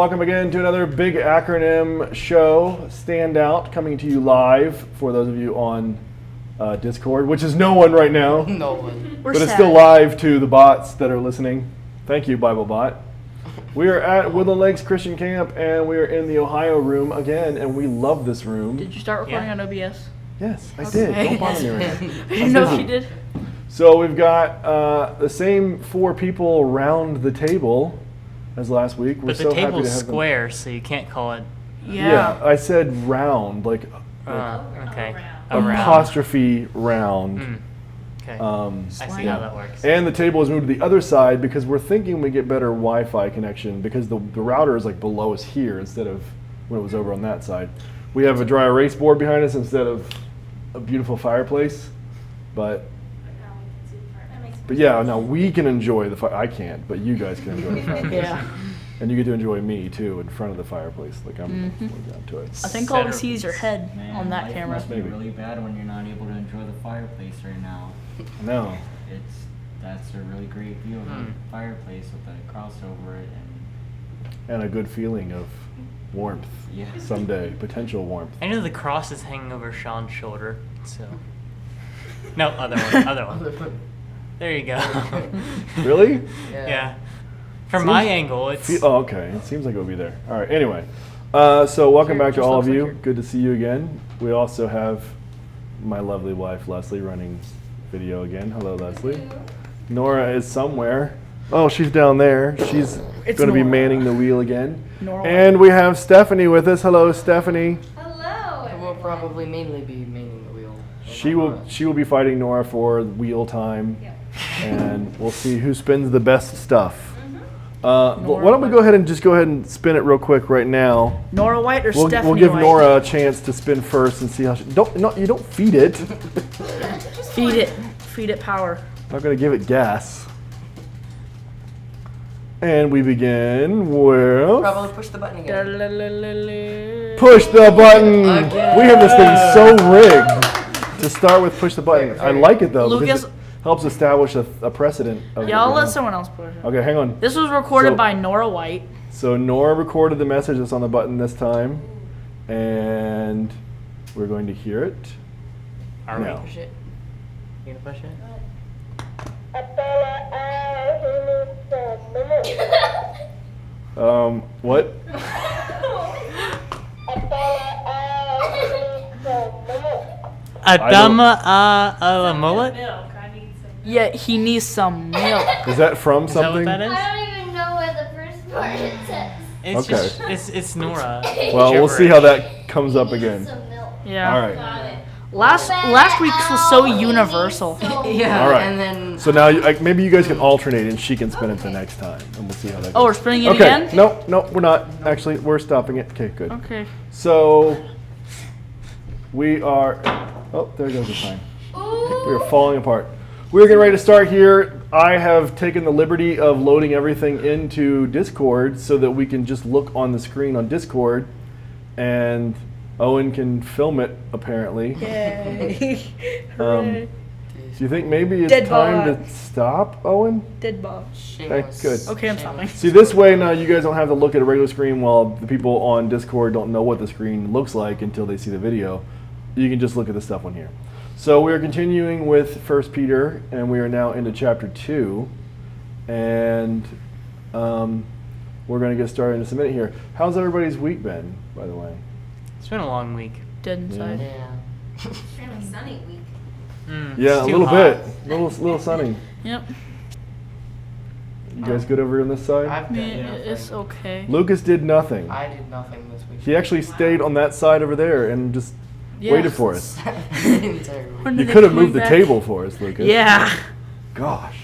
welcome again to another big acronym show, Standout, coming to you live for those of you on Discord, which is no one right now. No one. But it's still live to the bots that are listening. Thank you, BibleBot. We are at Woodland Lakes Christian Camp, and we are in the Ohio room again, and we love this room. Did you start recording on OBS? Yes, I did. Don't bother me right now. I didn't know if you did. So we've got the same 4 people around the table as last week. We're But the so happy table's to have square, so you can't call it. Yeah, I said round, like okay. apostrophe round. Okay. I see how that works. And the table is moved to the other side because we're thinking we get better Wi-Fi connection because the router is like below us here instead of when it was over on that side. We have a dry erase board behind us instead of a beautiful fireplace, but yeah, now we can enjoy the fire. I can't, but you guys can enjoy the fireplace. Yeah. And you get to enjoy me too in front of the fireplace. Like I'm looking down to it. I think all we see is your head on that life camera. must be really bad when you're not able to enjoy the fireplace right now. No. That's a really great view of the fireplace with the cross over it And a good feeling of warmth. Yeah. Someday, potential warmth. I know the cross is hanging over Sean's shoulder, so. No, other one. There you go. Really? Yeah. From my angle, it's. Oh, okay. It seems like it would be there. All right. Anyway, so welcome back to Just all of looks you. like Good to see you again. We also have my lovely wife Leslie running video again. Hello, Leslie. Nora is somewhere. Oh, she's down there. She's going to be Nora. manning the wheel again. Nora. And we have Stephanie with us. Hello, Stephanie. Hello. I will probably mainly be manning the wheel. She will be fighting Nora for wheel time, and we'll see who spins the best stuff. Why don't we go ahead and spin it real quick right now. Nora White or Stephanie We'll give White? Nora a chance to spin first and see how she. You don't feed it. Feed it power. Not gonna give it gas. And we begin with Probably push the button again. push the button. Again. We have this thing so rigged to start with push the button. I like it though because Lucas- it helps establish a precedent. Of Yeah, I'll it, let someone else push it. Okay, hang on. This was recorded So- by Nora White. So Nora recorded the message that's on the button this time, and we're going to hear it. Are we? now. Push it? You gonna push it? What? Adama a mullet? Yeah, he needs some milk. Is that from Is that something? what that is? I don't even know where the first part it says. It's Okay. just it's Nora. Well, we'll see how that comes up again. Some milk. Yeah. All right. Got it. Last week's was so universal. Yeah, All right. and then So now maybe you guys can alternate and she can spin it the next time, and we'll see how that goes. Oh, we're spinning it Okay. again? No, we're not. Actually, we're stopping it. Okay, good. Okay. So we are. Oh, there goes the time. We are falling apart. We're getting ready to start here. I have taken the liberty of loading everything into Discord so that we can just look on the screen on Discord, and Owen can film it apparently. Yay. Do you think maybe it's Dead time bot. to stop, Owen? Dead Bob. Okay, good. Okay, I'm stopping. See, this way now you guys don't have to look at a regular screen while the people on Discord don't know what the screen looks like until they see the video. You can just look at the stuff on here. So we are continuing with 1 Peter, and we are now into chapter 2. And we're going to get started in just a minute here. How's everybody's week been, by the way? It's been a long week. Dead inside. yeah. Kind of sunny week. Yeah, it's a too little hot. bit. Little sunny. Yep. You guys good over on this side? I've done Yeah, nothing. it's okay. Lucas did nothing. I did nothing this week. He actually stayed on that side over there and just waited for us. The entire week. When You are they could have coming moved the back? table for us, Lucas. Yeah. Gosh.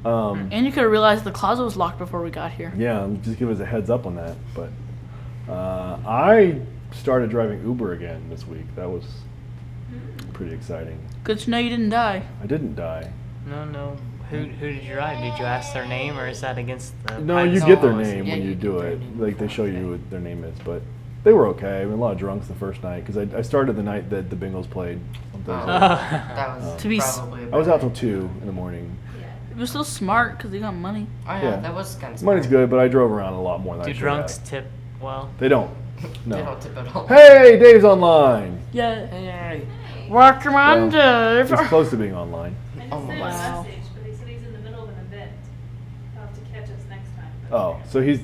And you could have realized the closet was locked before we got here. Yeah, just give us a heads up on that. But I started driving Uber again this week. That was pretty exciting. Good to know you didn't die. I didn't die. No. Who did you drive? Did you ask their name, or is that against the? No, you privacy get their policy? name Yeah, when you you do get their it. name Like they before show you you go. what their name is, but they were okay. I mean, a lot of drunks the first night because I started the night that the Bengals played on Thursday. That was To be s- probably. I was out till 2 in the morning. He was still smart because he got money. Oh yeah, Yeah. that was kind of. Money's good, but I drove around a lot more than I Do should drunks have. tip well? They don't. They No. don't tip at all. Hey, Dave's online. Yeah. Hey. Welcome on, Dave. He's close to being online. I just Oh, sent him a wow. message, but he said he's in the middle of an event. He'll have to catch us next time. but- Oh, so he's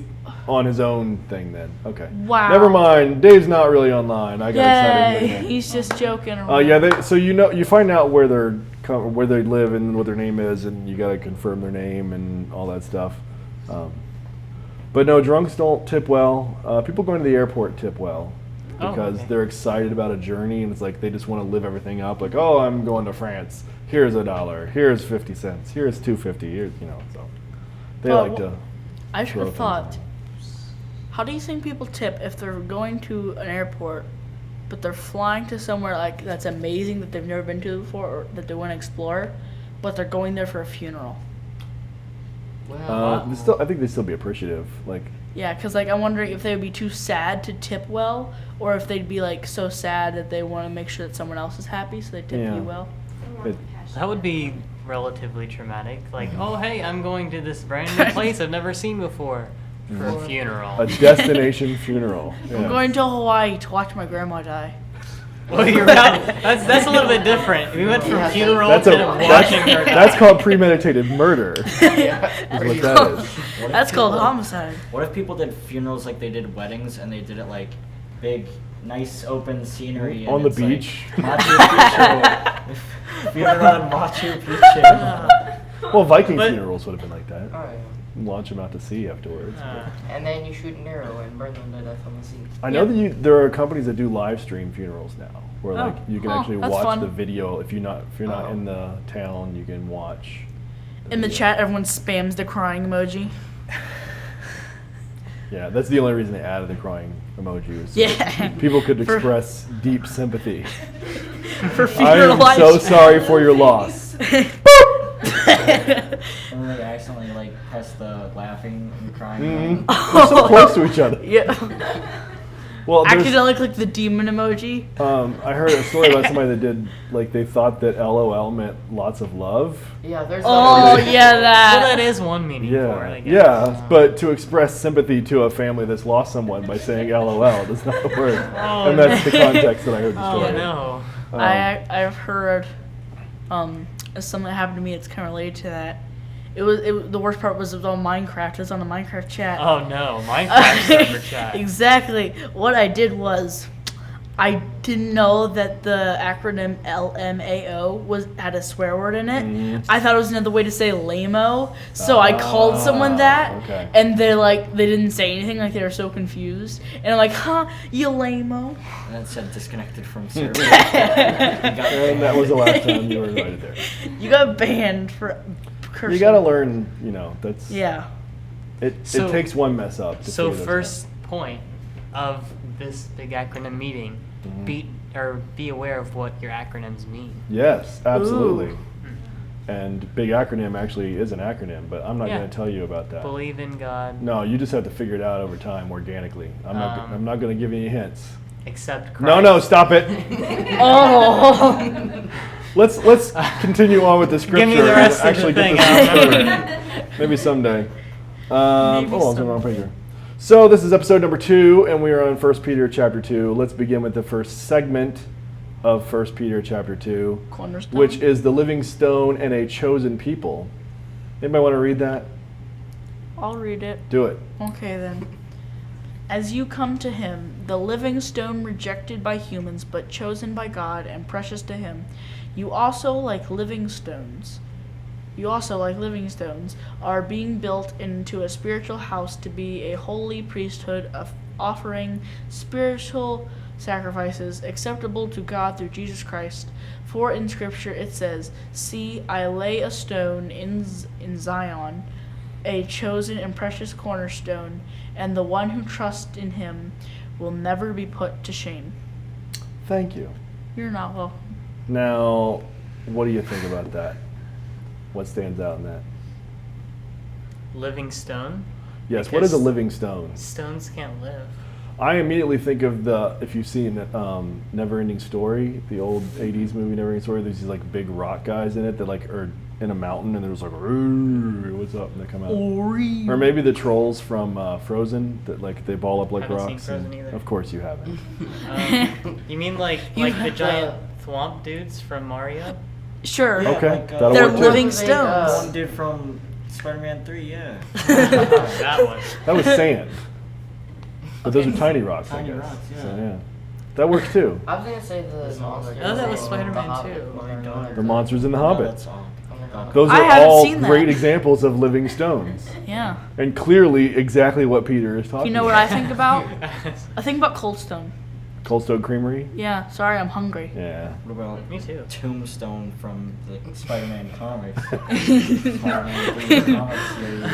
on his own thing then. Okay. Wow. Never mind. Dave's not really online. I got Yay. excited. He's just joking around. Yeah. So you find out where where they live and what their name is, and you got to confirm their name and all that stuff. But no, drunks don't tip well. People going to the airport tip well Oh, because okay. they're excited about a journey, and it's like they just want to live everything up. Like, oh, I'm going to France. Here's $1. Here's 50 cents. Here's $2.50. Here's so they Well, like to. I should throw have things thought. around. How do you think people tip if they're going to an airport, but they're flying to somewhere like that's amazing that they've never been to before or that they want to explore, but they're going there for a funeral? Well, I think they'd still be appreciative. Like, Yeah, because like I'm wondering if they would be too sad to tip well, or if they'd be like so sad that they want to make sure that someone else is happy, so they tip Yeah. you well. it, That would be relatively traumatic. Like, oh hey, I'm going to this brand new place I've never seen before for a funeral. a destination funeral. I'm Yeah. going to Hawaii to watch my grandma die. Well, you're not. That's a little bit different. We went from Yeah. funeral That's to watching her die. that's called premeditated murder. yeah. Is what that is. What if That's called people- homicide. What if people did funerals like they did weddings and they did it like big, nice open scenery On and the it's, like, beach. Machu Picchu. Funeral in Machu Picchu. Well, Viking But- funerals would have been like that. Oh, yeah. Launch them out to sea afterwards. And then you shoot an arrow and burn them to death on the sea. I know that there are companies that do live stream funerals now, where like you can Oh, actually that's watch fun. the video. If you're not Oh. in the town, you can watch. In the video. chat, everyone spams the crying emoji. Yeah, that's the only reason they added the crying emoji. Was so Yeah. that people could For- express deep sympathy. For I funeral am lives. so sorry for your loss. And then they accidentally like press the laughing and crying Mhm. button. They're so close to each other. Yeah. Well, there's, Accidentally click the demon emoji. I heard a story about somebody that did like they thought that LOL meant lots of love. Yeah, there's. Oh that. yeah, Well, that. that is one meaning for it. I Yeah, guess. yeah, but to express sympathy to a family that's lost someone by saying LOL does not work, Oh, and that's the context that I heard the Oh story. no. I've heard something that happened to me that's kind of related to that. It was the worst part was it was on Minecraft. It was on the Minecraft chat. Oh no, Minecraft server chat. Exactly. What I did was, I didn't know that the acronym LMAO had a swear word in it. Mhm. I thought it was another way to say lame-o. So I called someone that, okay. and they didn't say anything. Like they were so confused, and I'm like, "Huh, you lame-o." And it said disconnected from service. And that was the last time you were invited there. You got banned for cursing. You gotta learn, that's Yeah. It So- takes one mess up. To So figure those first point of this big acronym meeting, Mhm. be aware of what your acronyms mean. out. Yes, absolutely. Ooh. And big acronym actually is an acronym, but I'm not Yeah. gonna tell you about that. Believe in God, No, you just have to figure it out over time organically. I'm not gonna give you any hints. accept Christ. No, stop it. Oh. Let's continue on with the scripture. Give me the rest and of the actually thing. get this I'll started. remember. Maybe someday. Maybe I was on the wrong someday. page here. So this is episode number 2, and we are on 1 Peter chapter 2. Let's begin with the first segment of 1 Peter chapter 2, Cornerstone. which is the living stone and a chosen people. Anybody want to read that? I'll read it. Do it. Okay then. As you come to him, the living stone rejected by humans but chosen by God and precious to him, you also like living stones, are being built into a spiritual house to be a holy priesthood of offering spiritual sacrifices acceptable to God through Jesus Christ. For in Scripture it says, "See, I lay a stone in Zion, a chosen and precious cornerstone, and the one who trusts in him will never be put to shame." Thank you. You're not welcome. Now, what do you think about that? What stands out in that? Living stone. Yes, what is a Because living stone? Stones can't live. I immediately think of if you've seen Neverending Story, the old 80s movie Neverending Story, there's these like big rock guys in it that like are in a mountain and there's like, what's up? And they come out. Or maybe the trolls from Frozen that like they ball up like Haven't seen rocks. Frozen either. Of course you haven't. You mean like the giant thwomp dudes from Mario? Sure. Yeah, Okay, like, that'll They're work too. living They, stones. One dude from Spider-Man 3, yeah. That one. That was sand. But those are tiny rocks, Tiny I guess. rocks, yeah. So yeah. That works too. I was gonna say the monster. Oh, that was from Spider-Man The Hobbit, too. or The monsters in The No, Hobbit. that's all. Those I are haven't all seen that. great examples of living stones. Yeah. And clearly exactly what Peter is talking You know what about. I think about? I think about Cold Stone. Cold Stone Creamery? Yeah. Sorry, I'm hungry. Yeah. What about Me too. Tombstone from the Spider-Man comics? Spider-Man 3 comics series.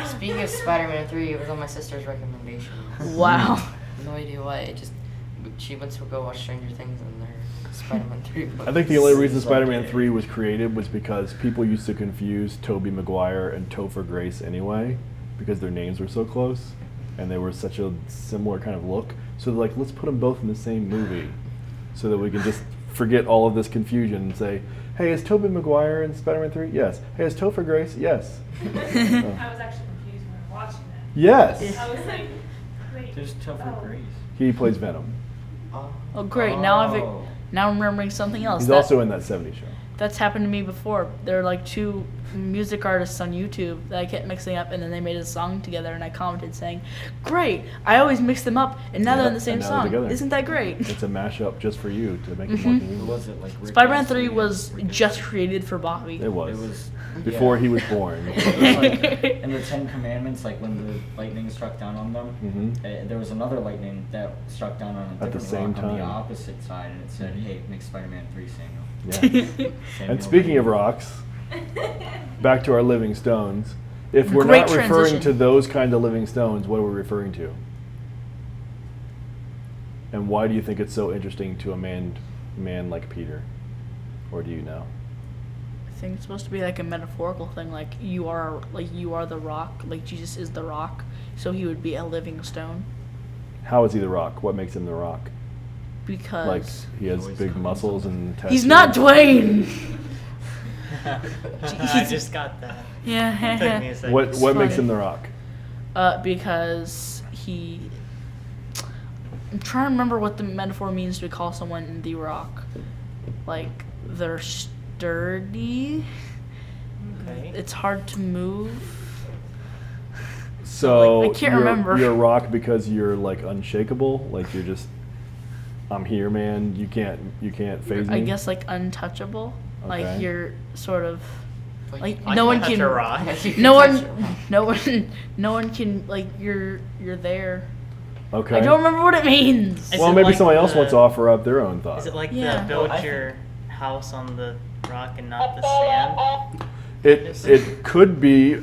Speaking of Spider-Man 3, it was on my sister's recommendation. Wow. No idea why. She went to go watch Stranger Things and their Spider-Man 3 book. I think the only reason It's like Spider-Man a- 3 was created was because people used to confuse Tobey Maguire and Topher Grace anyway, because their names were so close and they were such a similar kind of look. So they're like, let's put them both in the same movie so that we can just forget all of this confusion and say, hey, is Tobey Maguire in Spider-Man 3? Yes. Hey, is Topher Grace? Yes. I was actually confused when watching it. Yes. I was like, wait. There's Topher oh. Grace. He plays Venom. Oh, great. Now Oh. I'm remembering something else. He's That- also in that 70s show. That's happened to me before. There are like two music artists on YouTube that I kept mixing up, and then they made a song together, and I commented saying, "Great! I always mix them up, and now they're in the Yep, same and now they're song. together. Isn't that great?" It's a mashup just for you to make it more Mhm. Who convenient. was it? Like Rick Spider-Man Astley 3 and was Rick just Astley. created for Bobby. It was. It was Before yeah. he was born. It was like in the Ten Commandments, like when the lightning struck down on them, Mhm. there was another lightning that struck down on a At the different same rock on the time. opposite side, and it said, "Hey, make Spider-Man 3, Samuel." Yeah. Samuel And speaking of L. rocks, back to our living stones. If we're Great not referring transition. to those kind of living stones, what are we referring to? And why do you think it's so interesting to a man like Peter? Or do you know? I think it's supposed to be like a metaphorical thing, like you are the rock, like Jesus is the rock, so he would be a living stone How is he the rock? What makes him the rock? because Like he has always big comes muscles up. and he's tattoos? not Dwayne. I just got that. Took me Yeah. a second. What It's makes funny. him the rock? Because I'm trying to remember what the metaphor means to call someone the rock. Like they're sturdy. Okay. It's hard to move. So like, I can't you're, remember. You're a rock because you're like unshakable. Like you're just, I'm here, man. You can't phase me. I guess like untouchable. Like Okay. you're sort of like I no one can touch can a rock. no one can like you're there. Okay. I don't remember what it means. Is Well, it maybe like somebody else the- wants to offer up their own thought. Is it like Yeah. the build Well, I your house on the rock and not the sand? It could be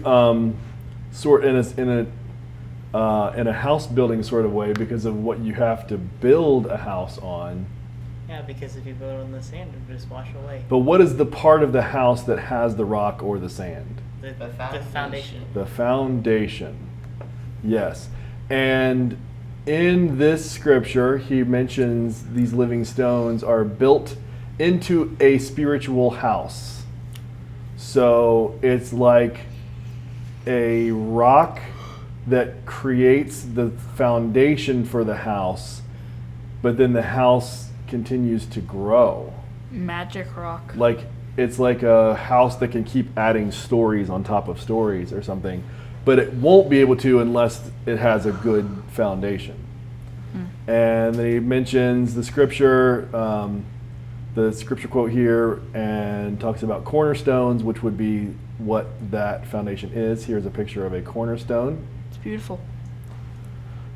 sort in a house building sort of way because of what you have to build a house on. Yeah, because if you build it on the sand, it would just wash away. But what is the part of the house that has the rock or the sand? The foundation. foundation. The foundation. Yes. And in this scripture, he mentions these living stones are built into a spiritual house. So it's like a rock that creates the foundation for the house, but then the house continues to grow. Magic rock. Like it's like a house that can keep adding stories on top of stories or something, but it won't be able to unless it has a good foundation. And then he mentions the scripture quote here, and talks about cornerstones, which would be what that foundation is. Here's a picture of a cornerstone. It's beautiful.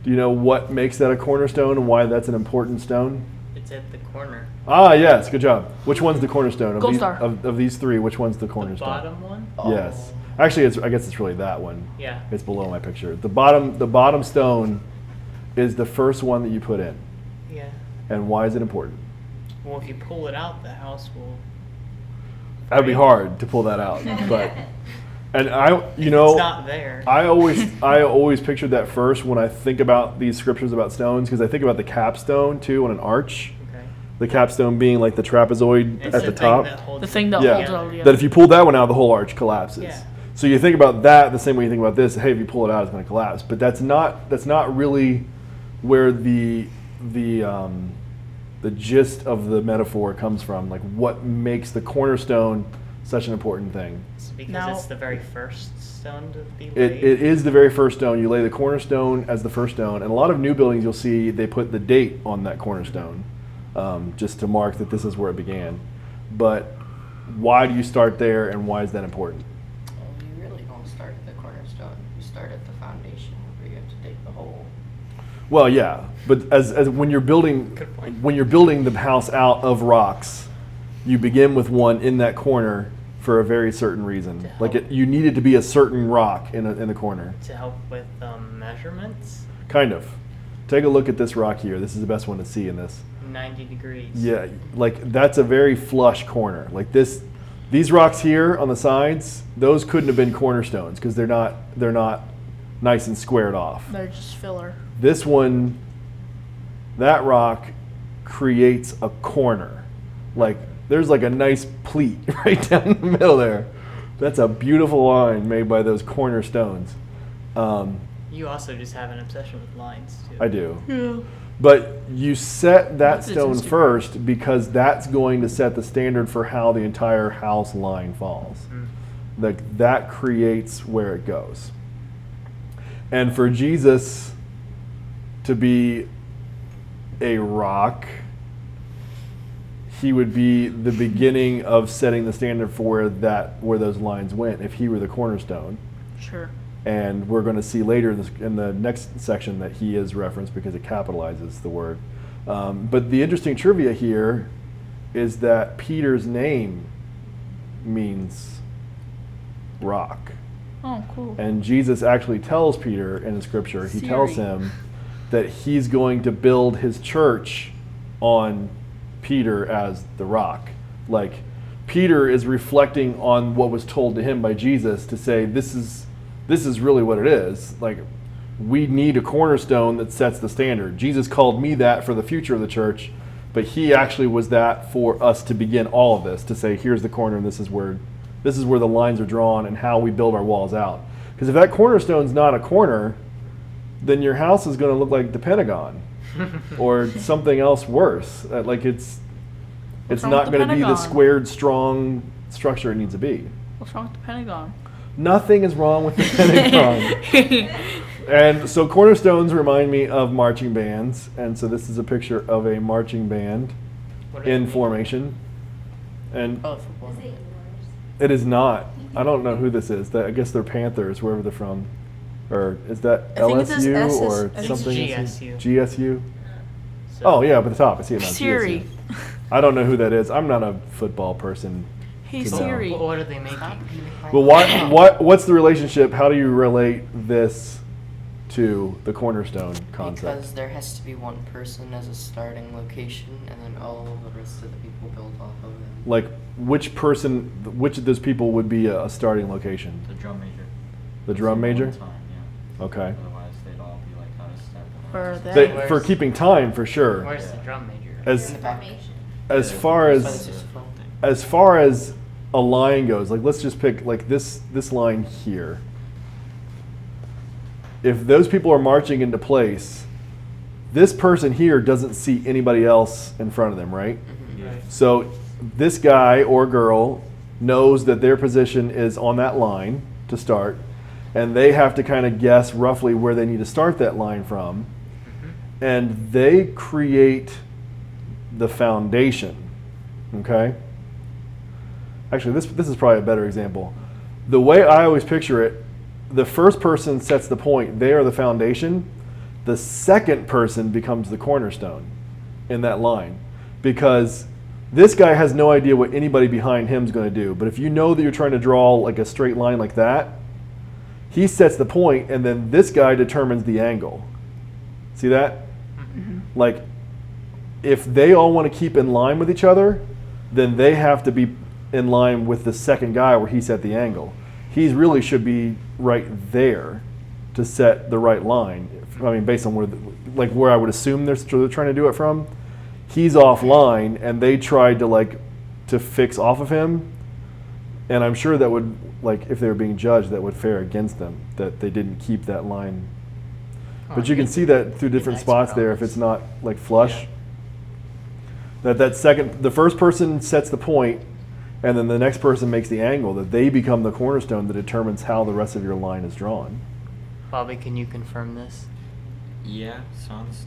Do you know what makes that a cornerstone and why that's an important stone? It's at the corner. Ah, yes, good job. Which one's the cornerstone of Gold these, star. of these three? Which one's the The cornerstone? bottom one? Yes. Actually, I guess it's really that one. Yeah. It's below my picture. The bottom stone is the first one that you put in. Yeah. And why is it important? Well, if you pull it out, the house will. That would be hard to pull that out, but And It's not there. I always pictured that first when I think about these scriptures about stones, because I think about the capstone too on an arch. Okay. The capstone being like the trapezoid It's at the thing top. that holds The thing that Yeah. holds it all together. That if you pull that one out, the whole arch collapses. Yeah. So you think about that the same way you think about this. Hey, if you pull it out, it's going to collapse. But that's not really where the gist of the metaphor comes from. Like what makes the cornerstone such an important thing. It's because Now- it's the very first stone to be It laid. is the very first stone. You lay the cornerstone as the first stone. And a lot of new buildings you'll see they put the date on that cornerstone just to mark that this is where it began. But why do you start there and why is that important? Well, you really don't start at the cornerstone. You start at the foundation where you have to dig the hole. Well, yeah, but as when you're building Good point. the house out of rocks, you begin with one in that corner for a very certain reason. To Like help. you needed to be a certain rock in the corner. To help with measurements, Kind of. Take a look at this rock here. This is the best one to see in this. 90 degrees. Yeah, like that's a very flush corner. Like these rocks here on the sides, those couldn't have been cornerstones because they're not nice and squared off. They're just filler. This one, that rock creates a corner. Like there's like a nice pleat right down the middle there. That's a beautiful line made by those cornerstones. You also just have an obsession with lines too. I do. Yeah. But you set that What's his stone Instagram? first because that's going to set the standard for how the entire house line falls. Mm. Like that creates where it goes. And for Jesus to be a rock, he would be the beginning of setting the standard for where those lines went if he were the cornerstone. Sure. And we're going to see later in the next section that he is referenced because it capitalizes the word. But the interesting trivia here is that Peter's name means rock. Oh, cool. And Jesus actually tells Peter in the scripture, he tells Siri. him that he's going to build his church on Peter as the rock. Like Peter is reflecting on what was told to him by Jesus to say, this is really what it is. Like, we need a cornerstone that sets the standard. Jesus called me that for the future of the church, but he actually was that for us to begin all of this, to say, here's the corner and this is where the lines are drawn and how we build our walls out. Because if that cornerstone's not a corner, then your house is going to look like the Pentagon or something else worse. Like it's What's wrong not with the going to be the Pentagon? squared, strong structure it needs to be. What's wrong with the Pentagon? Nothing is wrong with the Pentagon. And so cornerstones remind me of marching bands. And so this is a picture of a marching band What are in they? formation. And Oh, football. Is it yours? it is not. I don't know who this is. I guess they're Panthers, wherever they're from. Or is that I think it says LSU SS or I think it's something? GSU. GSU? So- Oh, yeah, up at the top. I see it now. Siri. GSU. I don't know who that is. I'm not a football person. Hey, to know. Siri. What are they making? Stop eating my But what's the relationship? How do you relate this to the cornerstone concept? Because there has to be one person as a starting location, and then all the rest of the people build off of them. Like, which of those people would be a starting location? The drum major. The drum major? Time, yeah. Okay. Otherwise, they'd all be like out of step. and Or all that- They, Where's- for keeping time, for sure. Where's the drum major? As In the back. Formation. as far That's why as this is fun. as far as a line goes, like let's just pick like this line here. If those people are marching into place, this person here doesn't see anybody else in front of them, right? Mhm. Right. So this guy or girl knows that their position is on that line to start, and they have to kind of guess roughly where they need to start that line from, and they create the foundation. Okay? Actually, this is probably a better example. The way I always picture it, the first person sets the point. They are the foundation. The second person becomes the cornerstone in that line. Because this guy has no idea what anybody behind him is going to do. But if you know that you're trying to draw like a straight line like that, he sets the point, and then this guy determines the angle. See that? Like, if they all want to keep in line with each other, then they have to be in line with the second guy where he set the angle. He really should be right there to set the right line. I mean, based on where I would assume they're trying to do it from. He's offline, and they tried to fix off of him, and I'm sure that would, if they were being judged, that would fare against them, that they didn't keep that line. But you can see that through different spots there if it's not flush. Yeah. The first person sets the point, and then the next person makes the angle, that they become the cornerstone that determines how the rest of your line is drawn. Bobby, can you confirm this? Yeah, sounds.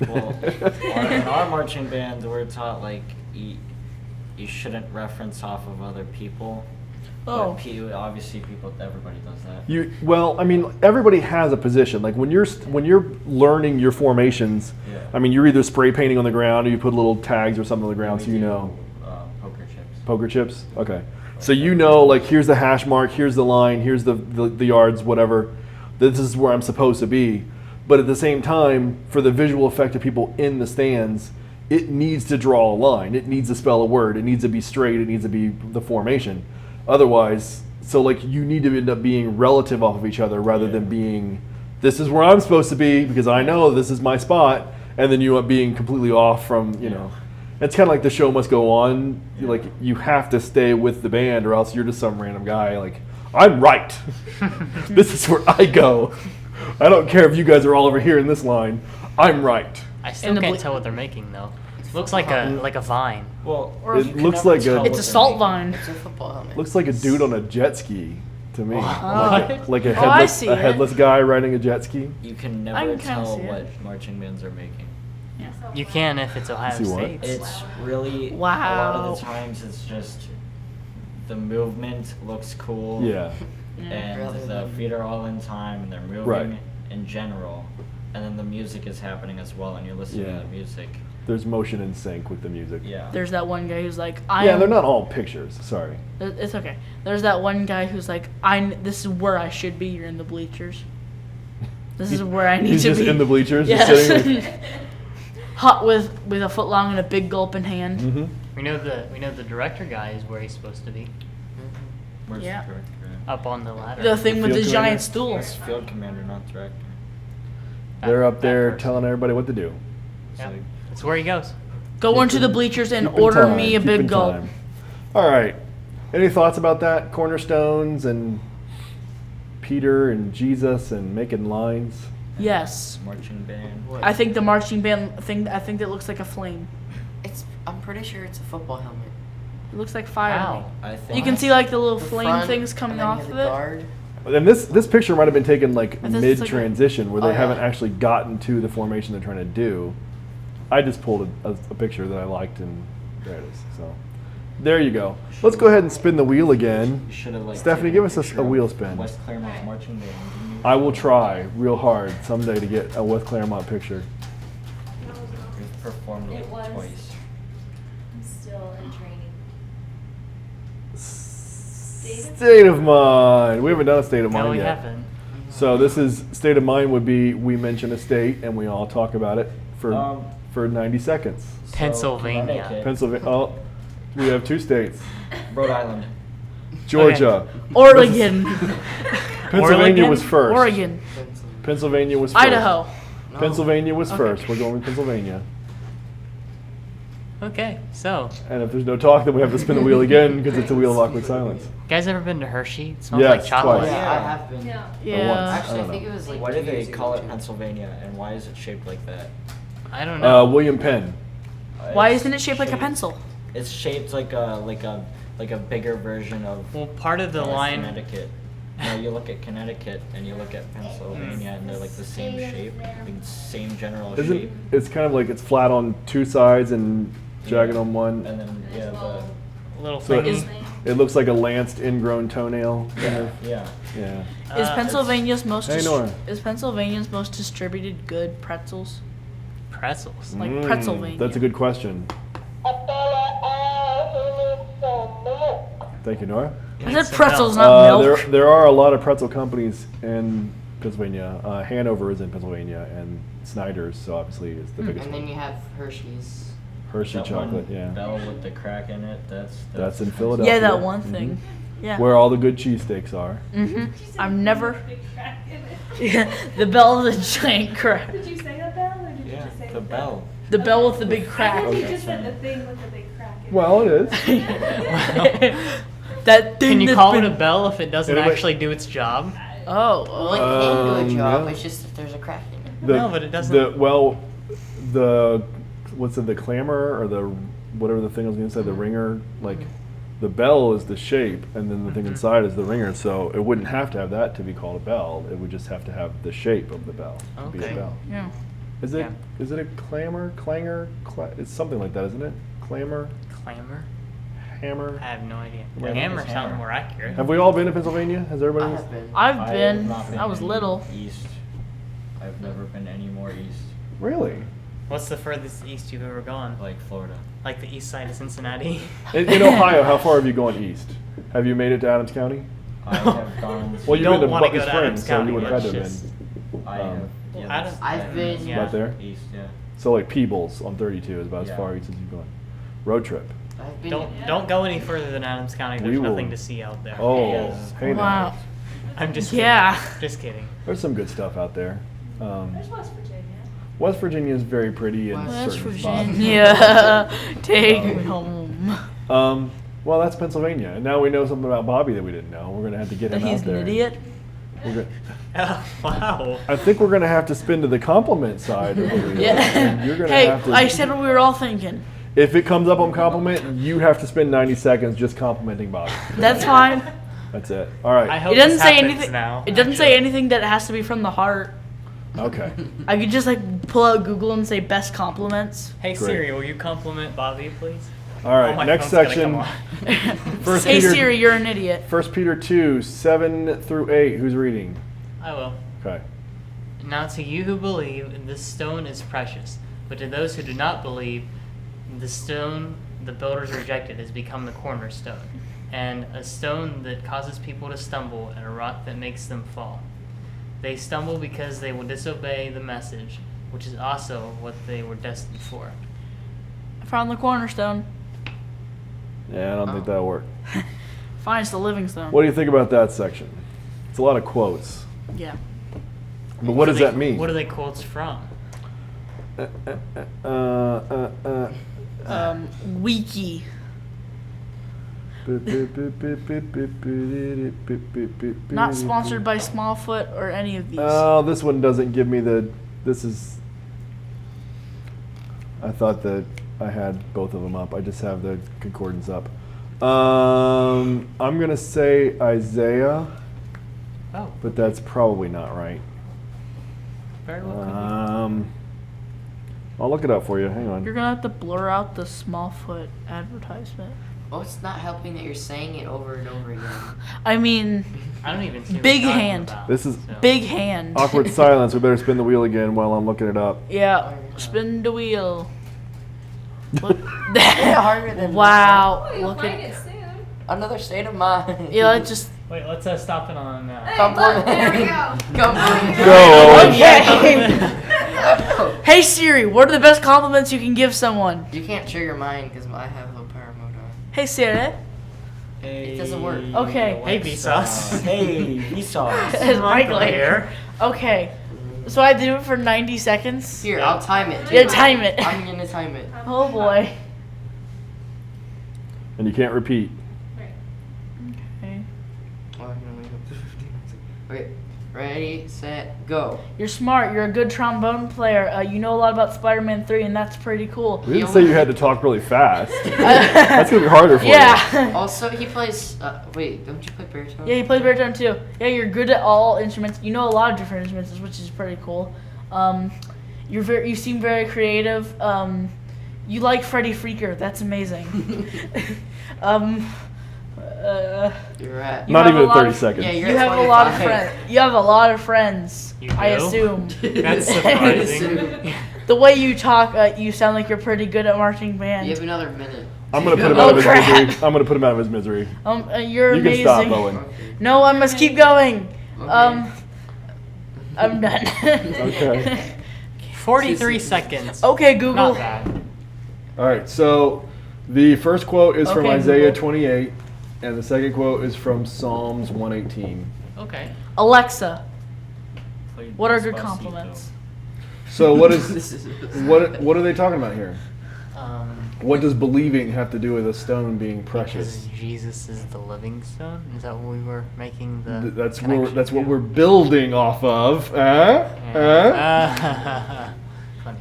Well, in our marching band, we're taught you shouldn't reference off of other people. Oh. But obviously, everybody does that. Everybody has a position. Like when you're learning your formations, Yeah. You're either spray painting on the ground or you put little tags or something on the ground, so you know. Poker chips. Poker chips? Okay. So here's the hash mark, here's the line, here's the yards, whatever. This is where I'm supposed to be. But at the same time, for the visual effect of people in the stands, it needs to draw a line. It needs to spell a word. It needs to be straight. It needs to be the formation. Otherwise, you need to end up being relative off of each other rather than being, this is where I'm supposed to be because I know this is my spot, and then you end up being completely off from, It's kind of like the show must go on. Yeah. You have to stay with the band or else you're just some random guy. I'm right. This is where I go. I don't care if you guys are all over here in this line. I'm right. I still can't tell what they're making though. It looks like a vine. Well, it looks like it's a salt vine. It's a football helmet. Looks like a dude on a jet ski to me. What? Like a I headless, see a it. headless guy riding a jet ski. You can I never can kinda tell see it. what marching bands are making. Yeah. You can if it's Ohio See what? State. It's really a lot Wow. of the times it's just the movement looks cool. Yeah. And Rather the than- feet are all in time and they're moving Right. in general. And then the music is happening as well and you're listening Yeah. to the music. There's motion in sync with the music. Yeah. There's that one guy who's like, Yeah, they're not all pictures. Sorry. It's okay. There's that one guy who's like, this is where I should be. You're in the bleachers. This is where I need He's to just be. in the bleachers, just Yes. sitting Hot with a foot long and a big gulp in hand. Mm-hmm. We know the director guy is where he's supposed to be, Where's Yeah. the director at? up on the ladder. The thing with the field giant commander? stool. It's field commander, not director. They're up That there person. telling everybody what to do. Yep. So- That's where he goes. Go into the bleachers and Keeping order time, me a keeping big gulp. time. All right. Any thoughts about that? Cornerstones and Peter and Jesus and making lines. Yes. Marching band. I think the marching band thing, I think that looks like a flame. I'm pretty sure it's a football helmet. It looks like fire. Wow. I think You can see like the little The flame front, things coming and then you off have of the it. guard. And this picture might have been taken I think it's mid like transition where they Oh, yeah. haven't actually gotten to the formation they're trying to do. I just pulled a picture that I liked and there it is. So there you go. Let's go ahead and spin the wheel again. You should have Stephanie, taken give us a picture of wheel spin. West Claremont's marching band. didn't you? I will try real hard someday to get a West Claremont picture. We've performed It it was- twice. I'm still in training. State of mind. We haven't done a state of mind No, we yet. haven't. So this is state of mind would be we mention a state and we all talk about it for 90 seconds. So, Pennsylvania. Connecticut, Pennsylvania. Oh, we have two states. Rhode Island. Georgia. Oregon. Pennsylvania Oregon? was first. Oregon. Pennsylvania was first. Idaho. No. Pennsylvania was Okay. first. We're going with Pennsylvania. Okay, so And if there's no talk, then we have to spin the wheel again because it's a wheel of awkward silence. you guys ever been to Hershey? It smells Yes, like chocolate. twice. Yeah, I have been. Yeah. Yeah. Actually, I I don't think know. it was like. Why 2 do they years call ago, it too. Pennsylvania and why is it shaped like that? I don't know. William Penn. Why It's isn't it shaped like a shaped- pencil? It's shaped like a bigger version of Well, part of the line. Connecticut. Now you look at Connecticut and you look at Pennsylvania and they're like the same shape, like same general shape. Isn't it's kind of like it's flat on two sides and jagged on one. And then yeah, Little So thingy. it looks like a lanced ingrown toenail. Kind of. yeah. Yeah. Is Uh, Pennsylvania's most Hey, Nora. is Pennsylvania's most distributed good pretzels? Pretzels. Like Pennsylvania. That's a good question. Thank you, Nora. I Yes said or pretzels, no? not milk. There are a lot of pretzel companies in Pennsylvania. Hanover is in Pennsylvania, and Snyder's, so obviously is the biggest And then one. you have Hershey's. Hershey That chocolate, one yeah. Bell with the crack in it. That's That's in Philadelphia. Yeah, that one Mhm. thing. Yeah. where all the good cheesesteaks are. Mm-hmm. She said I've the never. big crack in it. Yeah, the bell with the giant crack. Did you say the bell or did you Yeah, just say the bell. The bell with the big I crack. thought you Okay. just said the thing with the big crack in Well, it is. That thing Can you that's call it been- a bell if it doesn't Anyway- actually do its job? Oh. Well, it can do a job. yeah. It's just if there's a crack in it. No, but it doesn't- The clamor or the whatever the thing I was gonna say, the ringer, like the bell is the shape, and then the thing inside is the ringer. So it wouldn't have to have that to be called a bell. It would just have to have the shape of the bell to be a Okay. bell. Yeah. Is it? Yeah. Is it a clamor, clanger? It's something like that, isn't it? Clamor, Clamor? hammer. I have no idea. Yeah, I think Hammer it's sounds hammer. more accurate. Have we all been to Pennsylvania? Has I everybody? have been. I've I been. have not been I was any little. East. I've never been any more east, Really? What's the furthest east you've ever gone? like Florida. Like the east side of Cincinnati? In Ohio, how far have you gone east? Have you made it to Adams County? I have gone. Well, you've don't been to wanna Bucky go to Springs, Adams so County, you would have let's had to have just- been. I have. Well, Yeah, Adams- that's I've been- Yeah. Right there? East, yeah. So like Peebles on 32 is about as Yeah. far east as you've gone. Road trip. I've been. Don't go any further than Adams County. We There's will- nothing to see out there. Oh, Yes. hey now. Wow. I'm just kidding. Yeah. Just kidding. There's some good stuff out there. There's West Virginia. West Virginia is very pretty in West certain spots. Virginia. Take me home. Well, that's Pennsylvania, and now we know something about Bobby that we didn't know. We're gonna have to get That him he's out there. an idiot. We're gonna, Oh, wow. I think we're gonna have to spin to the compliment side of the wheel. Yeah. And you're gonna Hey, have to. I said what we were all thinking. If it comes up on compliment, you have to spend 90 seconds just complimenting Bobby. That's fine. That's it. All right. I hope It doesn't this say happens anything. now. It doesn't say actually. anything that it has to be from the heart. Okay. I could just like pull out Google and say best compliments. Hey Great. Siri, will you compliment Bobby, please? All right. Oh, my next phone's gonna section. come on. First Hey Peter- Siri, you're an idiot. 1 Peter 2, 7 through 8. Who's reading? I will. Okay. Now to you who believe, this stone is precious, but to those who do not believe, the stone the builders rejected has become the cornerstone, and a stone that causes people to stumble, and a rock that makes them fall. They stumble because they will disobey the message, which is also what they were destined for. I found the cornerstone. Yeah, I don't think that'll work. Fine, it's the living stone. What do you think about that section? It's a lot of quotes. Yeah. But what does Are they- that mean? What are they quotes from? Wiki. Not sponsored by Smallfoot or any of these. Oh, this one doesn't give me the. This is. I thought that I had both of them up. I just have the concordance up. I'm gonna say Isaiah, Oh, but that's probably not right. very well could be. I'll look it up for you. Hang on. You're gonna have to blur out the Smallfoot advertisement. Oh, it's not helping that you're saying it over and over again. I mean, I don't even see what Big you're talking hand. about, This is so. big hand. Awkward silence. We better spin the wheel again while I'm looking it up. Yeah, spin the wheel. Look. Harder than Wow, Oh, you'll look find at. it soon. Another state of mind. Yeah, let's just. Wait, let's stop it on. Hey, Compliment. look, there we go. Compliment. Go, Owen. Okay. Hey Siri, what are the best compliments you can give someone? You can't trigger mine because I have low power mode on. Hey Siri. It doesn't work. Okay. Hey, Vsauce. Hey, Vsauce. It's Michael here. Okay. So I do it for 90 seconds. Here, I'll time it. Yeah, time it. I'm gonna time it. Oh boy. And you can't repeat. Right. Okay. Oh, I'm gonna wait up to 15 seconds. Okay, ready, set, go. You're smart. You're a good trombone player. You know a lot about Spider-Man 3, and that's pretty cool. We didn't say you had to talk really fast. That's gonna be harder for you. Yeah. Also, he plays. Wait, don't you play baritone? Yeah, you play baritone too. Yeah, you're good at all instruments. You know a lot of different instruments, which is pretty cool. You seem very creative. You like Freddy Freaker. That's amazing. You're at. You Not have even a lot 30 of- seconds. Yeah, you're You at have a lot of 25. friends. You have a lot of friends. You I do? assume. That's surprising. The way you talk, you sound like you're pretty good at marching band. You have another minute. I'm gonna put him Oh, out of his crap. misery. I'm gonna put him out of his misery. You're You amazing. can stop, Owen. Okay. No, I must keep going. Okay. I'm done. Okay. 43 seconds. Okay, Google. Not bad. All right. So the first quote is from Okay, Isaiah Google. 28, And the second quote is from Psalms 118. Okay. Alexa, Played what are good Despacito. compliments? So what This is is what are they talking about here? Um, What does believing have to do with a stone being because precious? Jesus is the living stone. Is that what we were making the? That's connection what to? we're building off of. Funny.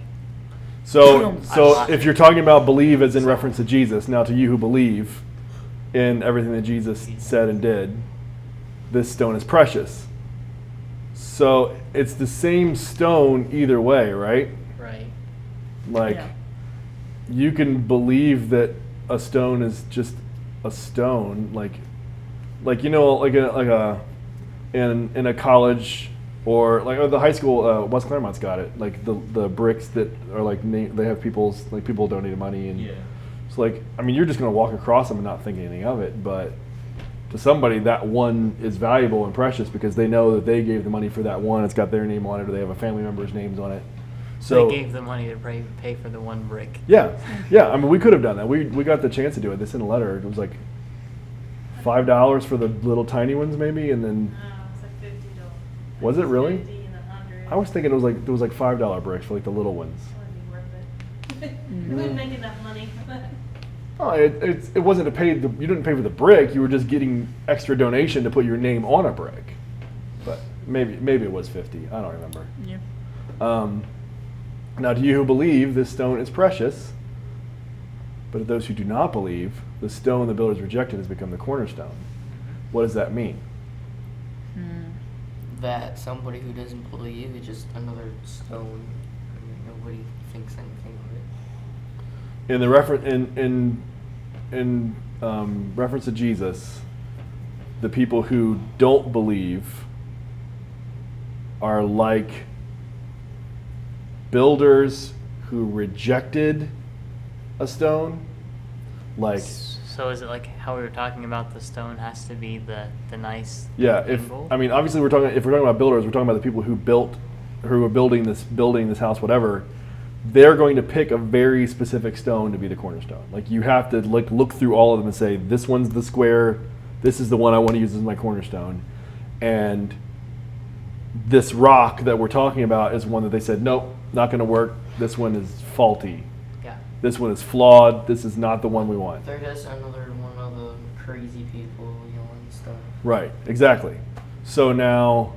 So I if you're talking about believe as in reference to Jesus, now to you who believe in everything that Jesus said and did, this stone is precious. So it's the same stone either way, right? Right. Like Yeah. you can believe that a stone is just a stone, like you know, like in a college or like the high school. West Claremont's got it, like the bricks that are like they have people donating money and Yeah. it's like, I mean, you're just gonna walk across them and not think anything of it, but to somebody that one is valuable and precious because they know that they gave the money for that one. It's got their name on it, or they have a family member's names on it. So they gave the money to pay for the one brick. yeah. I mean, we could have done that. We got the chance to do it. They sent a letter. It was like $5 for the little tiny ones, maybe, and then No, it's like $50. Was it really? 50 and 100. I was thinking it was like $5 bricks for like the little ones. That would be worth it. We wouldn't make enough money. Oh, it wasn't to pay you didn't pay for the brick. You were just getting extra donation to put your name on a brick. But maybe it was 50. I don't remember. Yeah. Now, to you who believe, this stone is precious. But to those who do not believe, the stone the builders rejected has become the cornerstone. What does that mean? that somebody who doesn't believe is just another stone. I mean, nobody thinks anything of it. In the reference to Jesus, the people who don't believe are like builders who rejected a stone, like So is it like how we were talking about the stone has to be the nice yeah. angle? Obviously if we're talking about builders, we're talking about the people who are building this house, whatever. They're going to pick a very specific stone to be the cornerstone. Like you have to look through all of them and say, this one's the square, this is the one I want to use as my cornerstone. And this rock that we're talking about is one that they said, nope, not going to work. This one is faulty. Yeah. This one is flawed. This is not the one we want. There is another one of the crazy people yelling stuff. Right, exactly. So now,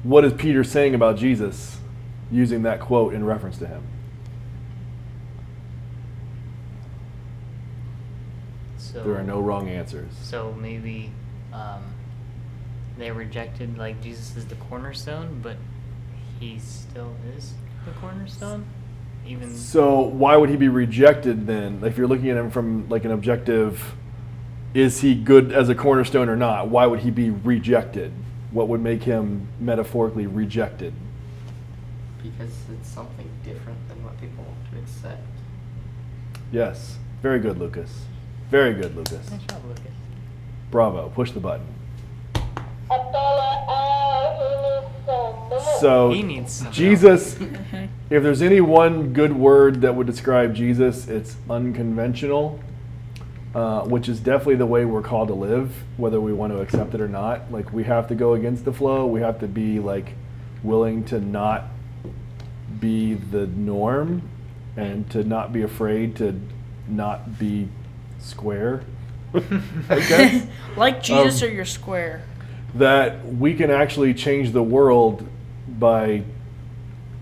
what is Peter saying about Jesus using that quote in reference to him? So There are no wrong answers. So maybe they rejected like Jesus is the cornerstone, but he still is the cornerstone, even. So why would he be rejected then? If you're looking at him from like an objective, is he good as a cornerstone or not? Why would he be rejected? What would make him metaphorically rejected? Because it's something different than what people want to accept. Yes. Very good, Lucas. Very good, Lucas. Nice job, Lucas. Bravo. Push the button. So He needs some Jesus, if there's any one good word that would describe Jesus, it's unconventional, which is definitely the way we're called to live, whether we want to accept it or not. Like we have to go against the flow. We have to be like willing to not be the norm and to not be afraid to not be square. I guess. Like Jesus or you're square. That we can actually change the world by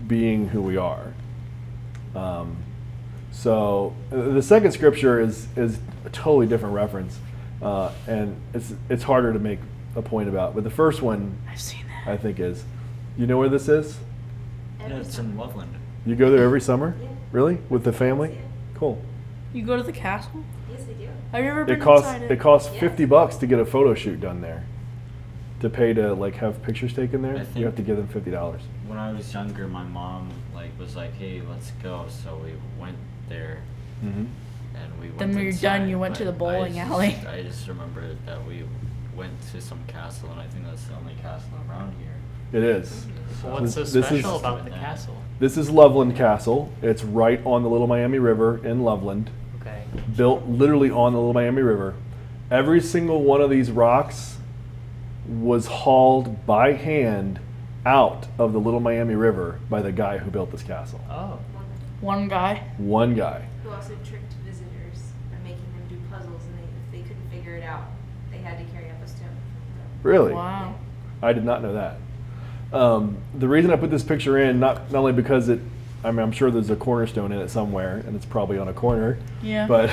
being who we are. So the second scripture is a totally different reference, and it's harder to make a point about. But the first one, I've seen that. I think, is, you know where this is? Yeah, it's in Loveland. You go there every summer? Yeah. Really? With the family? Yeah. Cool. You go to the castle? Yes, we do. I've never been It costs inside it costs Yeah. $50 to get a photo shoot done there. To pay to like have pictures taken there, I you think- have to give them $50. When I was younger, my mom was like, "Hey, let's go." So we went there, Mm-hmm. and we went. Then when you're done, inside, you went to but the bowling I just- alley. I just remember that we went to some castle, and I think that's the only castle around here. It is. Well, what's so This is- special about the castle? This is Loveland Castle. It's right on the Little Miami River in Loveland, Okay. built literally on the Little Miami River. Every single one of these rocks was hauled by hand out of the Little Miami River by the guy who built this castle. Oh. One guy. One guy. Who also tricked visitors by making them do puzzles, and if they couldn't figure it out, they had to carry up a stone. Really? Wow. I did not know that. The reason I put this picture in, not only because I'm sure there's a cornerstone in it somewhere, and it's probably on a corner. Yeah. But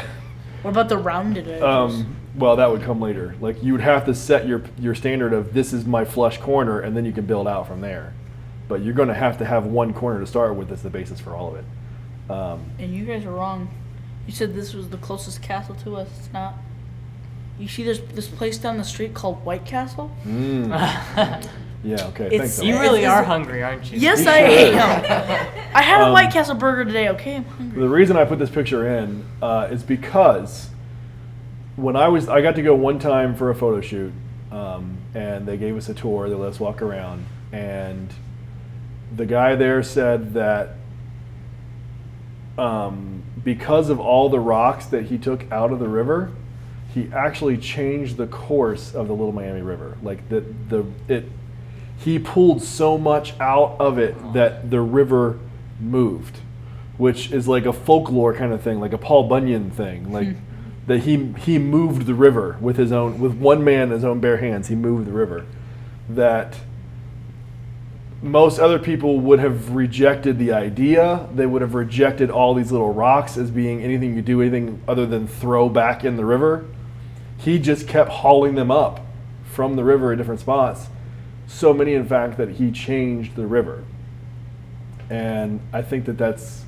What about the rounded edges? well, that would come later. Like you would have to set your standard of this is my flush corner, and then you can build out from there. But you're going to have one corner to start with as the basis for all of it. And you guys are wrong. You said this was the closest castle to us. It's not. You see, there's this place down the street called White Castle. Yeah. Okay. It's- Thanks. You Ellen. really Is are it- hungry, aren't you? Yes, He I sure is. am. I had a White Castle burger today. Okay, I'm hungry. The reason I put this picture in is because when I got to go one time for a photo shoot, and they gave us a tour. They let us walk around, and the guy there said that because of all the rocks that he took out of the river, he actually changed the course of the Little Miami River. Like he pulled so much out of it that the river moved, which is like a folklore kind of thing, like a Paul Bunyan thing, like that he moved the river with one man, his own bare hands. He moved the river. That most other people would have rejected the idea. They would have rejected all these little rocks as being anything you do, anything other than throw back in the river. He just kept hauling them up from the river at different spots. So many, in fact, that he changed the river. And I think that's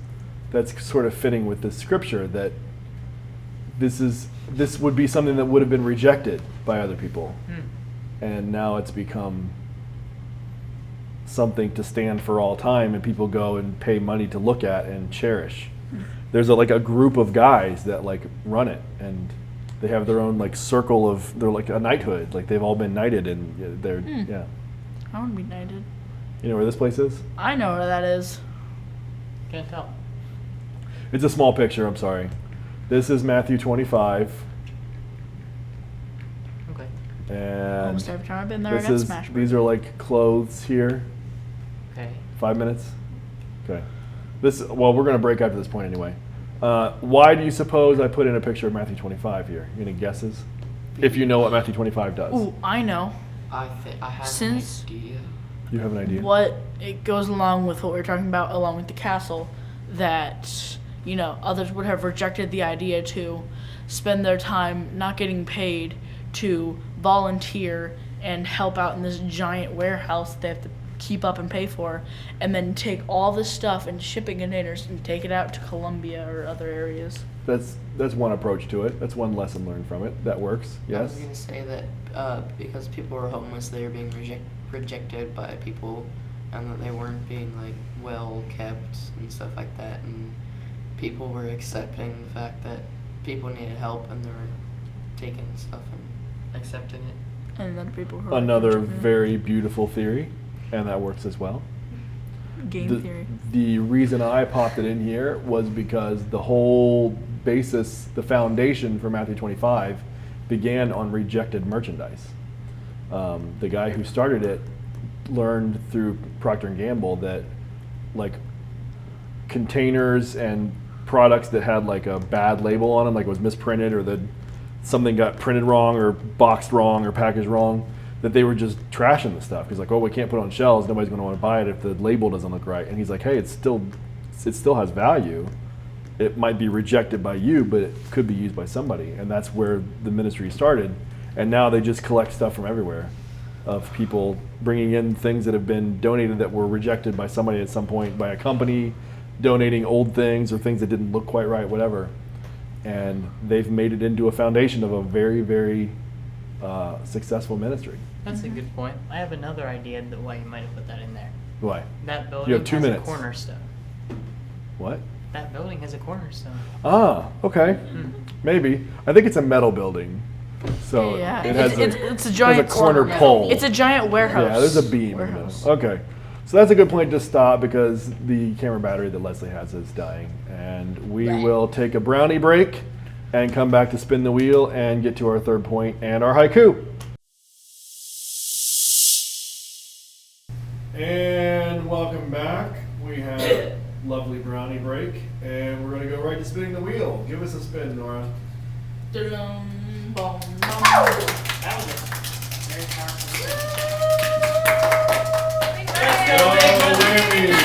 sort of fitting with this scripture, that this would be something that would have been rejected by other people. And now it's become something to stand for all time, and people go and pay money to look at and cherish. There's a group of guys that like run it, and they have their own like circle of, they're like a knighthood, like they've all been knighted, and they're yeah. I want to be knighted. You know where this place is? I know where that is. Can't tell. It's a small picture, I'm sorry. This is Matthew 25, Okay. and Almost every time I've been there, I got smashed. these are like clothes here. Okay. 5 minutes? Okay. Well, we're going to break after this point anyway. Why do you suppose I put in a picture of Matthew 25 here? Any guesses? If you know what Matthew 25 does. Ooh, I know. I have Since- an idea. You have an idea? What it goes along with what we are talking about, along with the castle, that others would have rejected the idea to spend their time not getting paid to volunteer and help out in this giant warehouse they have to keep up and pay for, and then take all this stuff in shipping containers and take it out to Colombia or other areas. That's one approach to it. That's one lesson learned from it. That works. I was Yes. gonna say that because people were homeless, they were being rejected by people, and that they weren't being like well kept and stuff like that, and people were accepting the fact that people needed help, and they were taking stuff and accepting it. And then people who are Another rejecting it. very beautiful theory, and that works as well. game theory. The reason I popped it in here was because the whole basis, the foundation for Matthew 25 began on rejected merchandise. The guy who started it learned through Procter & Gamble that like containers and products that had like a bad label on them, like it was misprinted or that something got printed wrong or boxed wrong or packaged wrong, that they were just trashing the stuff. He's like, oh, we can't put it on shelves. Nobody's going to want to buy it if the label doesn't look right. And he's like, hey, it still has value. It might be rejected by you, but it could be used by somebody. And that's where the ministry started. And now they just collect stuff from everywhere of people bringing in things that have been donated that were rejected by somebody at some point, by a company, donating old things or things that didn't look quite right, whatever. And they've made it into a foundation of a very, very successful ministry. That's a good point. I have another idea that why you might have put that in there. Why? That building You have 2 has minutes. a cornerstone. What? That building has a cornerstone. Ah, okay. Maybe. I think it's a metal building. So Yeah, it has it's a has giant a corner pole. It's a giant warehouse. Yeah, there's a beam in the warehouse. middle. Okay. So that's a good point to stop because the camera battery that Leslie has is dying. And we will take a brownie break and come back to spin the wheel and get to our third point and our haiku. And welcome back. We have lovely brownie break, and we're going to go right to spinning the wheel. Give us a spin, Nora. Dum, bum, bum. That was a very powerful. Oh, whammies.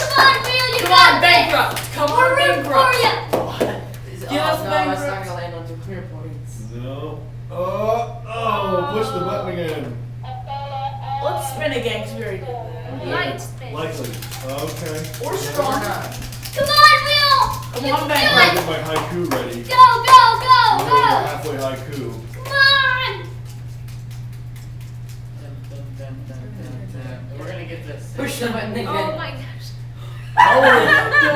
Come on, Bill, you Come got on, bankrupt. Come on, bankrupt. Give us no, that's not bankrupt. gonna land on 2 clear points. No. Oh, push the button again. Let's spin again because we already did that. Light spin. Likely. Okay. Or strong. Come on, Bill. Come on, I'm bankrupt. going to get my haiku ready. Go, go, go, We're go. halfway haiku. Come on. We're gonna get this. Push the button again. Oh my gosh. Our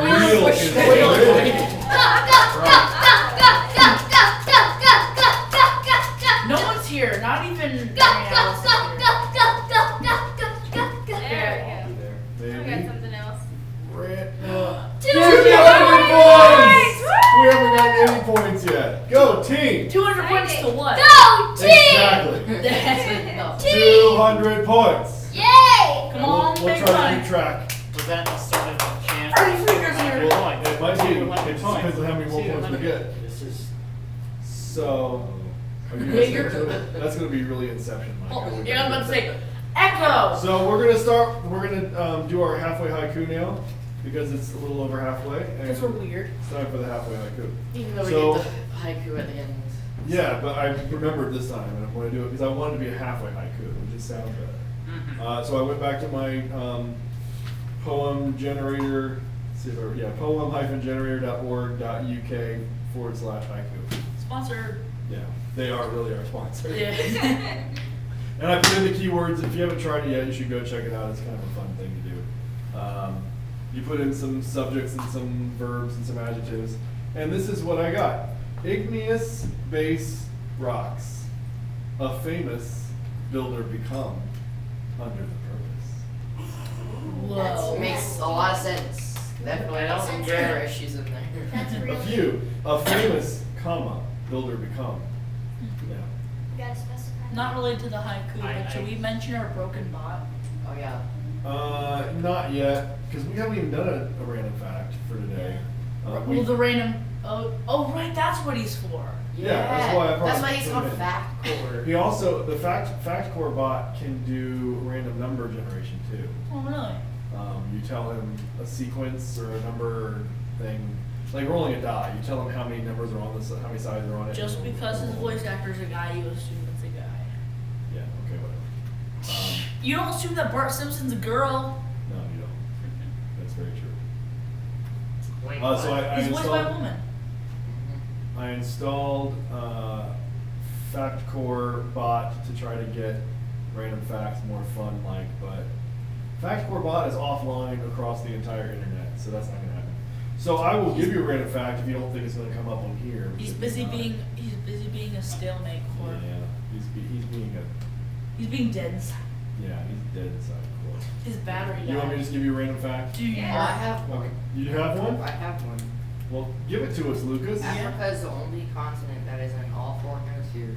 wheel is the wheel. ready. Go, go, go, go, go, go, go, go, go, go, go, go. No one's here. Not even. Go, go, go, go, go, go, go, go, go, go. There we go. I got Baby. something else. 200 points! We haven't gotten any points yet. Go, team! 200 points to what? Go, team. Exactly. 200 points. Yay. Come on, We'll big try to money. keep track. Was that the start of the chance? Are you fingers here? It might be. It just depends on how many more points we get. This is So, are you Yeah, guys you're- that's going to be really Inception, Mike. Oh, yeah, I was about to say, Echo. So we're gonna start. We're gonna do our halfway haiku now because it's a little over halfway. And Because we're weird. It's time for the halfway haiku. Even though we So- get the haiku at the end. Yeah, but I remembered this time, and I'm going to do it because I wanted to be a halfway haiku. It just sounds better. So I went back to my poem generator. See if I, yeah, poem-generator.org.uk/haiku. Sponsored. Yeah, they are really our sponsor. Yeah. And I put in the keywords. If you haven't tried it yet, you should go check it out. It's kind of a fun thing to do. You put in some subjects and some verbs and some adjectives. And this is what I got. Igneous base rocks. A famous builder become under the purpose. That Whoa. makes a lot of sense. Definitely not some That's grammar right. issues in there. That's real. A few. A famous, comma, builder become. Yeah. You gotta specify. Not related to the haiku, but should we mention our broken bot? Oh yeah. Not yet, because we haven't even done a random fact for today. Well, the random. Oh, right, that's what he's for. Yeah, that's why I probably That's why he's put called it in. fact core. He also, the fact core bot can do random number generation too. Oh, really? You tell him a sequence or a number thing, like rolling a die. You tell him how many numbers are on this, how many sides are on it. Just because his voice actor is a guy, you assume it's a guy. Yeah. Okay. Whatever. You don't assume that Bart Simpson's a girl. No, you don't. That's very true. Wait, So I He's voiced by a installed. woman. I installed Fact Core bot to try to get random facts more fun like, but Fact Core bot is offline across the entire internet, so that's not gonna happen. So I will give you a random fact if you don't think it's gonna come up on here. He's because busy it's not. being a stalemate core. Yeah, he's being a He's being dense. yeah, he's dead inside core. His battery died. You want me to just give you a random fact? Do you? Oh, I have one. Okay. You have one? I have one. Well, give it to us, Lucas. Africa is the only continent that is in all 4 hemispheres.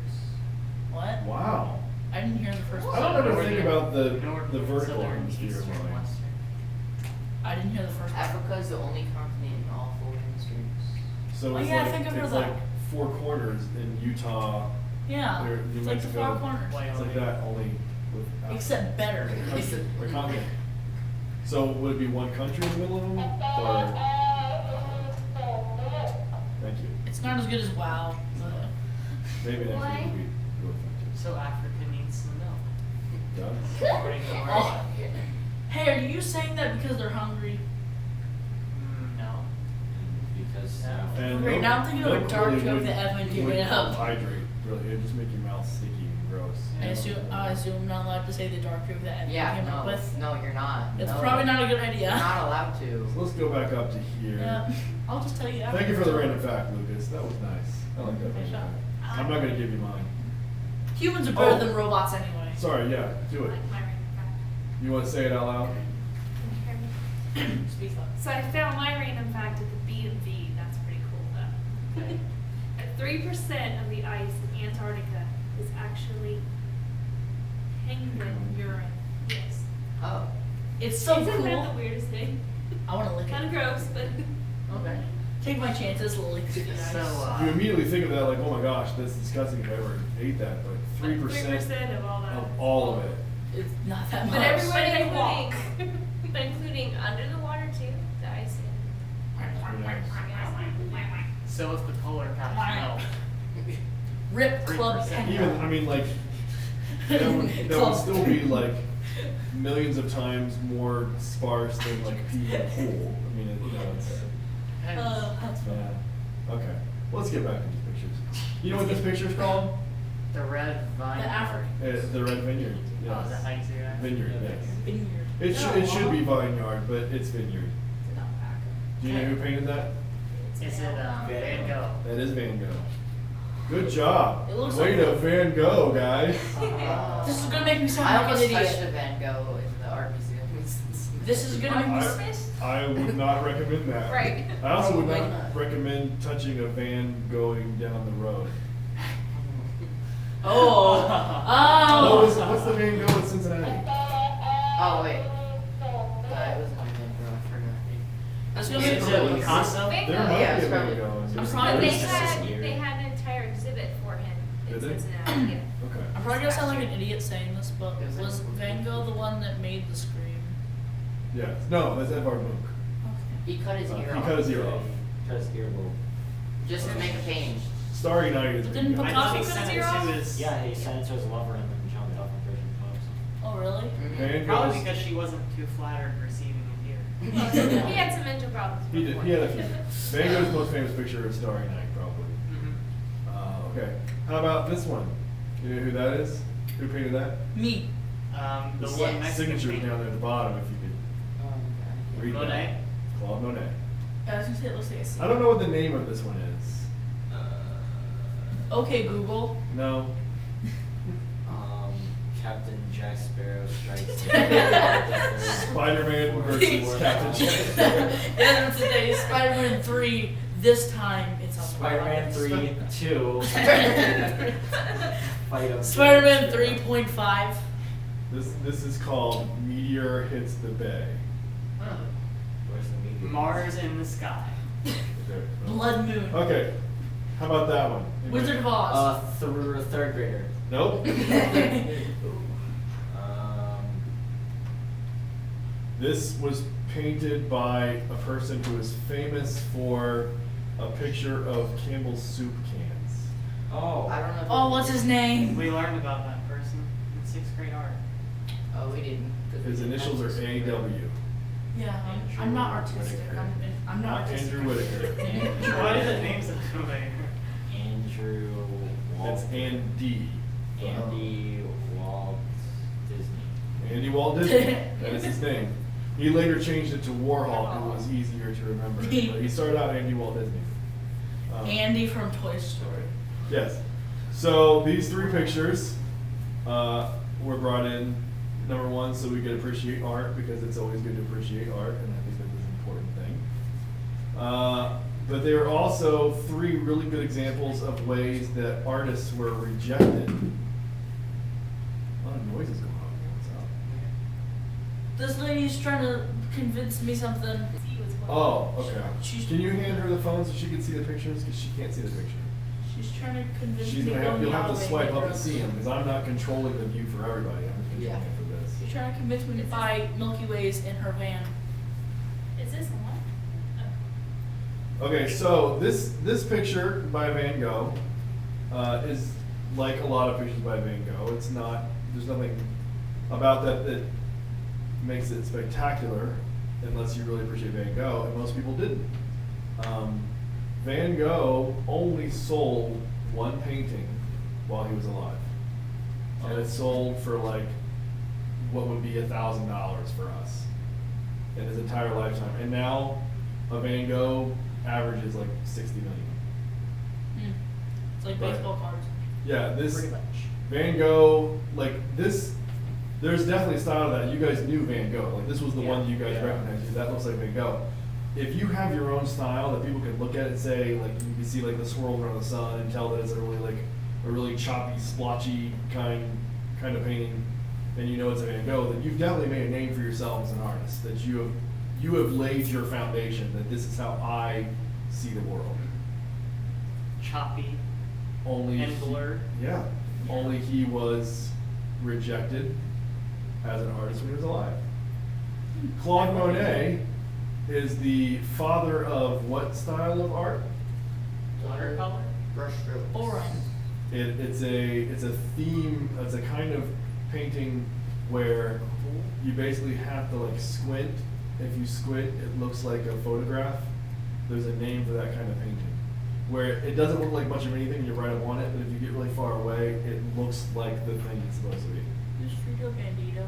What? Wow. I didn't hear the first I part. don't ever Northern- think about the northern, vertical southern, hemisphere Eastern, line. Western. I didn't hear the first part. Africa is the only continent in all 4 hemispheres. So Oh, it's yeah, I like think I've heard it's that. like 4 corners in Utah. Yeah. Or New It's like the Mexico. four corners. It's like that only with Africa. Except better. The continent. So would it be one country in the middle of them? Or thank you. It's not as good as WoW. Maybe next Why? week will be really fun So Africa needs some milk. too. Done? According to our- Oh. Hey, are you saying that because they're hungry? No. because And Right milk- now I'm thinking of a milk dark really joke wouldn't- that Evan gave wouldn't it up. Hydrate, really. It'd just make your mouth sticky and gross. I assume I'm not allowed to say the dark joke that Evan Yeah, came up no, with. no, you're not. It's No. probably not a good You're idea. not allowed to. So let's go back up to here. Yeah, I'll just tell you. Thank you for the random fact, Lucas. That was nice. I like that Good random job. fact. I'm not going to give you mine. Humans are better Oh. than robots anyway. Sorry, yeah, do it. Like my random fact. You want to say it out loud? Speak up. So I found my random fact at the B&B. That's pretty cool though. Okay. 3% of the ice in Antarctica is actually penguin urine. Yes. Oh. It's so Isn't cool. that the weirdest thing? I want to lick Kind of it. gross, but. Okay. Take my chances, lick the ice. So, You immediately think of that like, oh my gosh, that's disgusting if I ever ate that. But 3% 3% of all that. of all of it. It's not that much. But everybody But they including, walk. but including under the water too, the ice. so if the polar caps melt, Rip club 3%. penguin. Even, I mean, like, that would still be like millions of times more sparse than like pee in a pool. I mean, it's. That's fun. Yeah. Okay. Well, let's get back to these pictures. You know what this picture's called? the red vine. The African. The red vineyard. Yes. Oh, is that how you say that? Vineyard. Yes. Vineyard. It should be vineyard, but it's vineyard. Do you know who painted that? Is it Van Gogh? That is Van Gogh. Good job. It looks Way like to Van Gogh, guys. This is gonna make me sound I like an almost touched idiot. a Van Gogh in the art museum. This is gonna make me. I would not recommend that. Right. I also would Probably not not. recommend touching a van going down the road. Oh. What's the van Gogh in Cincinnati? Oh wait. It wasn't Van Gogh. I forgot. That's Is gonna it be cool. Picasso? Van There Gogh. might Yeah, be it's a van probably- Gogh in I'm Cincinnati. probably- They had an entire exhibit for him in Did they? Cincinnati. Yeah. Okay. I'm probably gonna sound like an idiot saying this, but It was like- was Van Gogh the one that made the scream? Yes. No, that's Edvard Munch. He cut his ear He off. cut his ear off. Cut his ear lobe. Just to make a painting. Starry Night is Didn't Van Gogh. I Picasso think he cut sent his it ear off? to his. Yeah, he sent it to his lover and then jumped off a Christian pub. Oh really? Van Probably Gogh's- because she wasn't too flattered receiving the ear. He had some mental problems. He did. before. He had a few. Van Gogh's most famous picture is Starry Night, probably. Mm-hmm. Okay. How about this one? You know who that is? Who painted that? Me. The This one Mexican signature's painter. down there at the bottom. If you Oh, could read Monet? that. Claude Monet. I was gonna say it looks like a scene. I don't know what the name of this one is. Okay, Google. No. Captain Jack Sparrow strikes. Spider-Man versus Captain Jack. Yeah, that's today. Spider-Man 3. This time it's on Spider-Man 3, 2. Fight of Spider-Man 3.5. This is called Meteor Hits the Bay. Where's the meteor? Mars in the sky. Blood Moon. Okay. How about that one? Wizard of Oz. Third grader. Nope. This was painted by a person who is famous for a picture of Campbell's soup cans. Oh. I don't know. Oh, what's his name? We learned about that person in 6th grade art. Oh, we didn't. 'cause we His didn't initials have are this. AW. Yeah, I'm not artistic. Whitaker. I'm not artistic. Andrew Whitaker. Why is it named so way? Andrew Walt. That's Andy. Andy Walt Disney. Andy Walt Disney. That is his name. He later changed it to Warhol because it was easier to remember. But he started out Andy Walt Disney. Andy from Toy Story. Yes. So these three pictures were brought in, number one, so we could appreciate art, because it's always good to appreciate art, and I think that is an important thing. But they are also three really good examples of ways that artists were rejected. A lot of noise is going on. What's up? This lady's trying to convince me something. Oh, okay. She's- Can you hand her the phone so she can see the pictures? Because she can't see the picture. She's trying to convince She's me gonna to have, go you'll have to the swipe other up way. to see them, because I'm not controlling the view for everybody. I'm just controlling it for this. She's trying to convince me to buy Milky Ways in her van. Is this the one? Okay, so this picture by Van Gogh is like a lot of pictures by Van Gogh. It's not, there's nothing about that that makes it spectacular unless you really appreciate Van Gogh, and most people didn't. Van Gogh only sold one painting while he was alive. And it sold for like what would be $1,000 for us in his entire lifetime. And now a Van Gogh averages like 60 million. It's like Right. baseball cards. Yeah, this Pretty much. Van Gogh, like this, there's definitely a style of that. You guys knew Van Gogh. Like this was the one you guys Yeah. recognized. That looks like Van Gogh. if you have your own style that people can look at and say, like, you can see like the swirls around the sun and tell that it's a really choppy, splotchy kind of painting, and you know it's a Van Gogh, then you've definitely made a name for yourself as an artist. That you have laid your foundation. That this is how I see the world. Choppy Only and blurred. Yeah. Only he was rejected as an artist when he was alive. Claude Monet is the father of what style of art? Watercolor. Brushstrokes. Orange. It's a theme. It's a kind of painting where you basically have to like squint. If you squint, it looks like a photograph. There's a name for that kind of painting, where it doesn't look like much of anything when you're right up on it, but if you get really far away, it looks like the thing it's supposed to be. Who's Frido Bandito?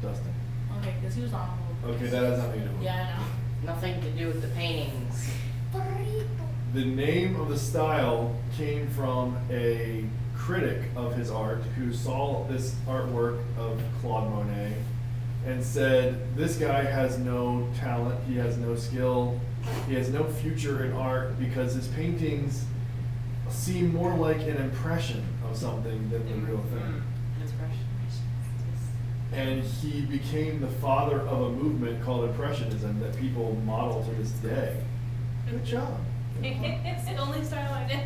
Dustin. Okay, because he was on. Okay, that has nothing to do with it. Yeah, I know. Nothing to do with the paintings. The name of the style came from a critic of his art who saw this artwork of Claude Monet and said, this guy has no talent, he has no skill, he has no future in art because his paintings seem more like an impression of something than the real thing. And he became the father of a movement called Impressionism that people model to this day. Good job. It's the only style I did.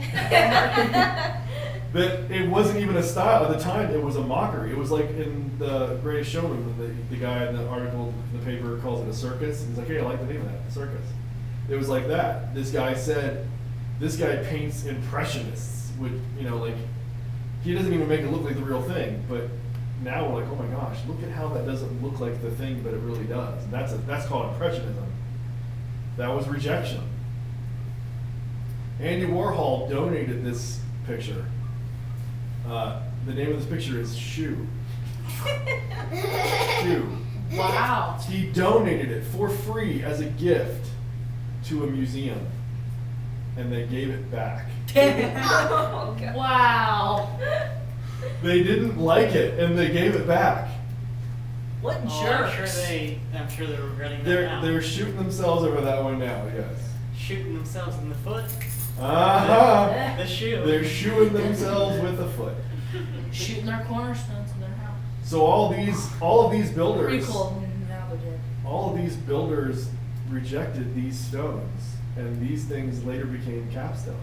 But it wasn't even a style. At the time, it was a mockery. It was like in The Greatest Showman, when the guy in the article in the paper calls it a circus. He's like, hey, I like the name of that, circus. It was like that. This guy said, this guy paints impressionists. Like, he doesn't even make it look like the real thing. But now we're like, oh my gosh, look at how that doesn't look like the thing, but it really does. And that's called impressionism. That was rejection. Andy Warhol donated this picture. The name of this picture is Shoe. Shoe. Wow. He donated it for free as a gift to a museum, and they gave it back. Oh, God. Wow. They didn't like it, and they gave it back. What Oh, jerks. I'm sure they're regretting that now. They're shooting themselves over that one now. Yes. Shooting themselves in the foot. Uh-huh. The shoe. They're shooing themselves with a foot. Shooting their cornerstones in their house. So all of these builders. Pretty cool. Now they're dead. All of these builders rejected these stones, and these things later became capstones.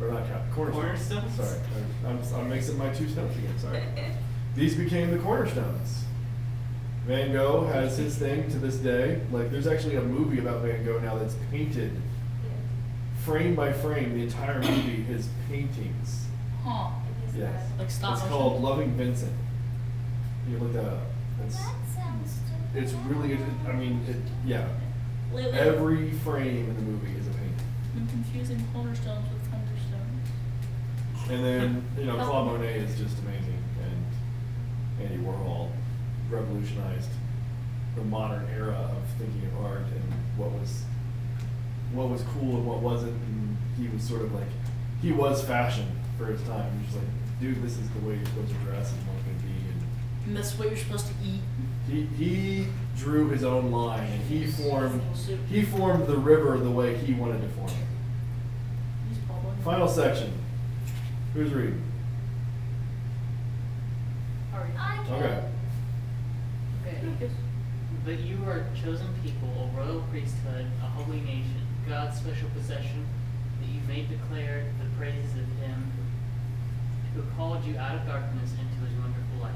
Or not cornerstones. Cornerstones? Sorry, I'm mixing my two stones again. Sorry. These became the cornerstones. Van Gogh has his thing to this day. Like, there's actually a movie about Van Gogh now that's painted, frame by frame. The entire movie is paintings. Huh. Yes. Like stop It's motion? called Loving Vincent. You look that up. It's really, yeah. Lately, Every frame in the movie is a painting. I'm confusing cornerstones with thunderstones. And then, Claude Monet is just amazing. And Andy Warhol revolutionized the modern era of thinking of art and what was cool and what wasn't. And he was sort of like, he was fashion for his time. He was just like, dude, this is the way you're supposed to dress and what it's going to be. And that's what you're supposed to eat. He drew his own line, and he formed the river the way he wanted to form it. He's probably. Final section. Who's reading? Alright. Okay. Okay. But you are a chosen people, a royal priesthood, a holy nation, God's special possession, that you may declare the praises of Him who called you out of darkness into His wonderful light.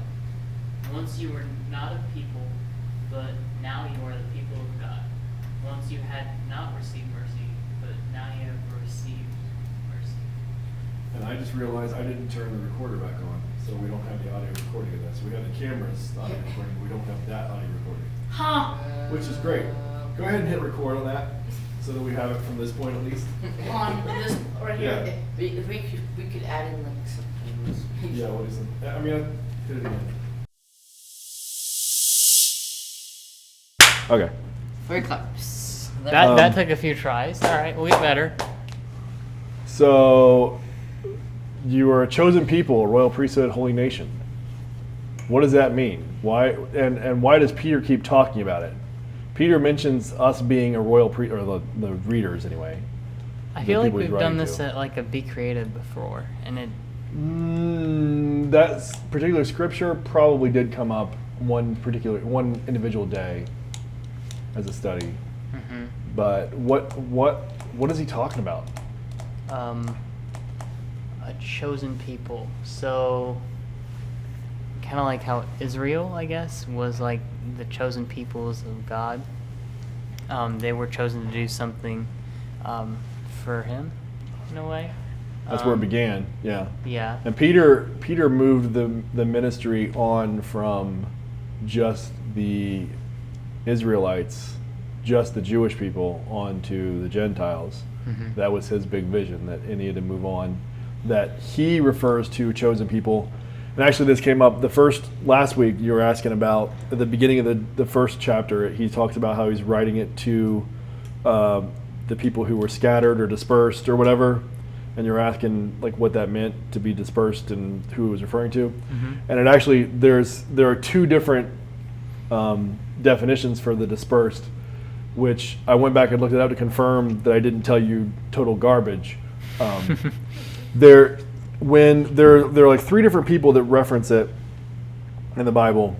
Once you were not a people, but now you are the people of God. Once you had not received mercy, but now you have received mercy. And I just realized I didn't turn the recorder back on, so we don't have the audio recording of this. We have the camera's audio recording, we don't have that audio recording, Huh. which is great. Go ahead and hit record on that, so that we have it from this point at least. On this right here. Yeah. We could add in like something. Yeah, what is it? Hit it again. Okay. Very close. That took a few tries. All right, we'll get better. So, you are a chosen people, a royal priesthood, holy nation. What does that mean? Why and why does Peter keep talking about it? Peter mentions us being a royal priest, or the readers anyway. I the feel like people he's we've done writing this to. at like a Be Creative before, and it. That particular scripture probably did come up one individual day as a study. Mhm. But what is he talking about? A chosen people. So, kind of like how Israel, I guess, was like the chosen peoples of God. They were chosen to do something for Him, in a way. That's where it began. Yeah. Yeah. And Peter moved the ministry on from just the Israelites, just the Jewish people, onto the Gentiles. Mhm. That was his big vision, that he needed to move on. That he refers to chosen people. And actually this came up last week you were asking about, at the beginning of the first chapter, he talks about how he's writing it to the people who were scattered or dispersed or whatever. And you're asking like what that meant to be dispersed and who it was referring to. Mhm. And it actually, there are two different definitions for the dispersed, which I went back and looked it up to confirm that I didn't tell you total garbage. There are like three different people that reference it in the Bible.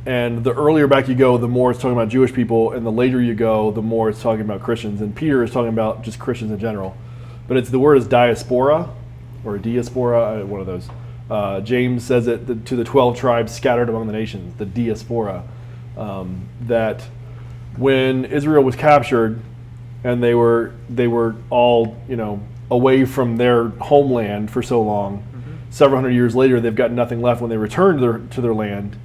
And the earlier back you go, the more it's talking about Jewish people, and the later you go, the more it's talking about Christians. And Peter is talking about just Christians in general. But the word is diaspora, or diaspora, one of those. James says it to the 12 tribes scattered among the nations, the diaspora. That when Israel was captured, and they were all away from their homeland for so long, several hundred years later, they've got nothing left. When they returned to their land,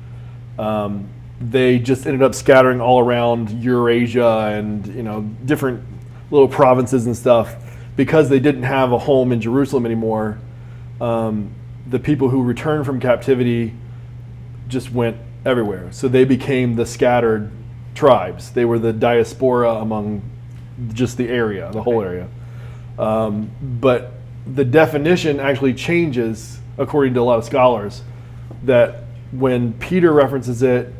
they just ended up scattering all around Eurasia and different little provinces and stuff. Because they didn't have a home in Jerusalem anymore, the people who returned from captivity just went everywhere. So they became the scattered tribes. They were the diaspora among just the area, the whole area. But the definition actually changes according to a lot of scholars. That when Peter references it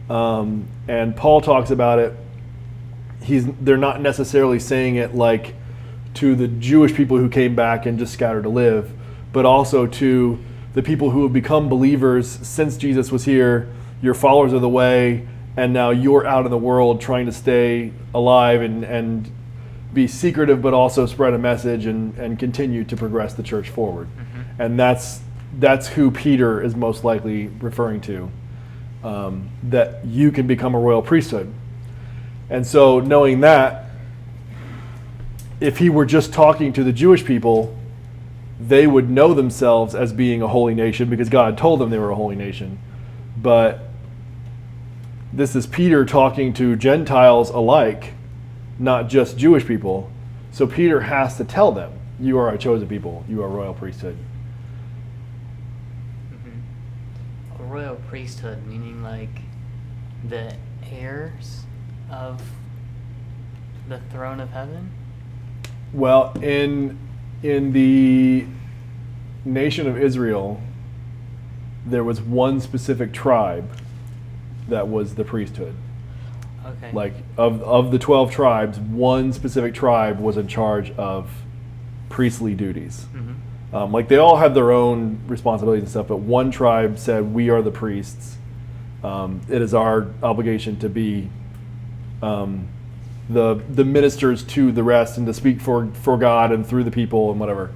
and Paul talks about it, they're not necessarily saying it like to the Jewish people who came back and just scattered to live, but also to the people who have become believers since Jesus was here. You're followers of the way, and now you're out in the world trying to stay alive and be secretive, but also spread a message and continue to progress the church forward. Mm-hmm. And that's who Peter is most likely referring to, that you can become a royal priesthood. And so knowing that, if he were just talking to the Jewish people, they would know themselves as being a holy nation because God told them they were a holy nation. But this is Peter talking to Gentiles alike, not just Jewish people. So Peter has to tell them, you are a chosen people, you are a royal priesthood. A royal priesthood, meaning like the heirs of the throne of heaven? Well, in the nation of Israel, there was one specific tribe that was the priesthood. Okay. Like of the 12 tribes, one specific tribe was in charge of priestly duties. Mm-hmm. Like they all had their own responsibilities and stuff, but one tribe said, "We are the priests. It is our obligation to be the ministers to the rest and to speak for God and through the people and whatever."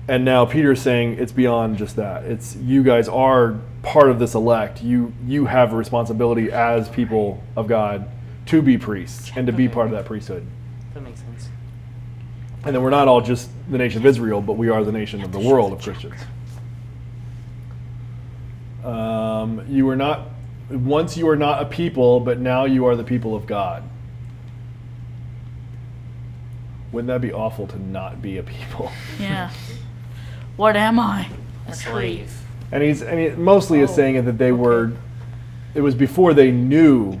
And now Peter's saying it's beyond just that. It's you guys are part of this elect. You have a responsibility as people of God to be priests and to be Okay. part of that priesthood. That makes sense. And then we're not all just the nation of Israel, but we are the nation of the world of Christians. You are not, once you are not a people, but now you are the people of God. Wouldn't that be awful to not be a people? Yeah. What am I? A slave. And he mostly is Oh, saying it that they okay. were, it was before they knew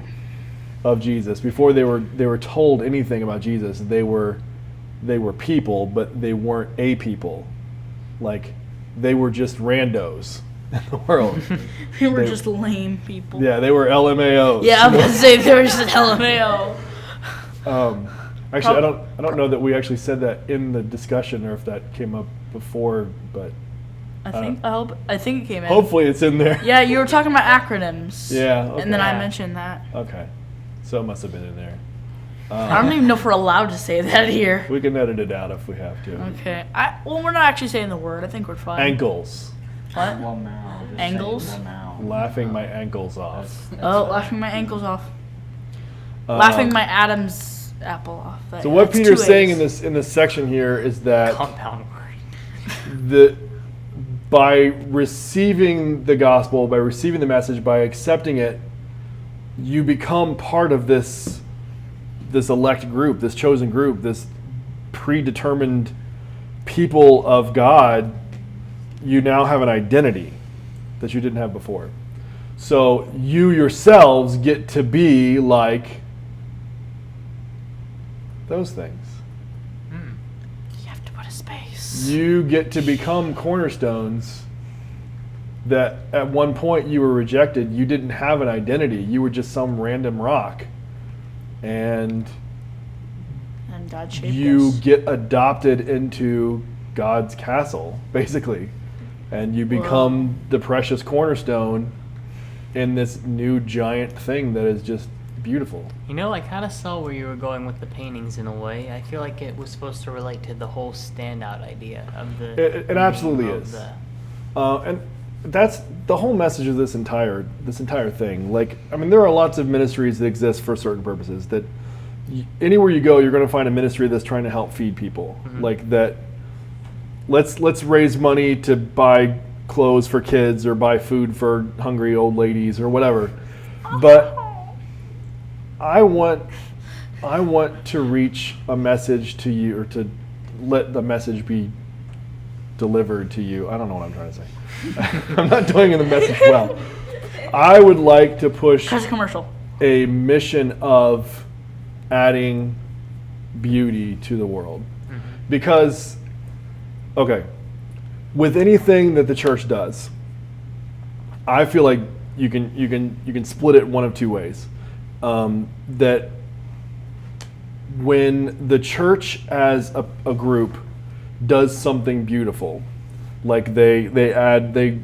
of Jesus, before they were told anything about Jesus. They were people, but they weren't a people. Like they were just randos. in the world. We were They- just lame people. Yeah, they were LMAOs. Yeah, I was gonna say they were just LMAO. Actually, I don't know that we actually said that in the discussion or if that came up before, but I think it came in. hopefully it's in there. Yeah, you were talking about acronyms. Yeah, okay. And then I Yeah. mentioned that. Okay, so it must have been in there. I don't even know if we're allowed to say that here. We can edit it out if we have to. Okay. Well, we're not actually saying the word. I think we're fine. Ankles. What? Lamau, just Angles? say Lamau. Laughing my ankles off. Oh, laughing my ankles off. Uh, Laughing my Adam's apple off. So what That's Peter's two saying A's. in this section here is that Compound word. the by receiving the gospel, by receiving the message, by accepting it, you become part of this elect group, this chosen group, this predetermined people of God. You now have an identity that you didn't have before. So you yourselves get to be like those things. You have to put a space. You get to become cornerstones that at one point you were rejected. You didn't have an identity. You were just some random rock. And And God shaped you us. get adopted into God's castle, basically. And you become the precious cornerstone in this new giant thing that is just beautiful. You know, I kind of saw where you were going with the paintings in a way. I feel like it was supposed to relate to the whole standout idea of the. It absolutely of is. the- And that's the whole message of this entire thing. Like, I mean, there are lots of ministries that exist for certain purposes. That anywhere you go, you're going to find a ministry that's trying to help feed people. Mhm. Like that. Let's raise money to buy clothes for kids or buy food for hungry old ladies or whatever. But I want to reach a message to you, or to let the message be delivered to you. I don't know what I'm trying to say. I'm not doing the message well. I would like to push Press a commercial. a mission of adding beauty to the world. Because, okay, with anything that the church does, I feel like you can split it one of two ways. That when the church as a group does something beautiful, like they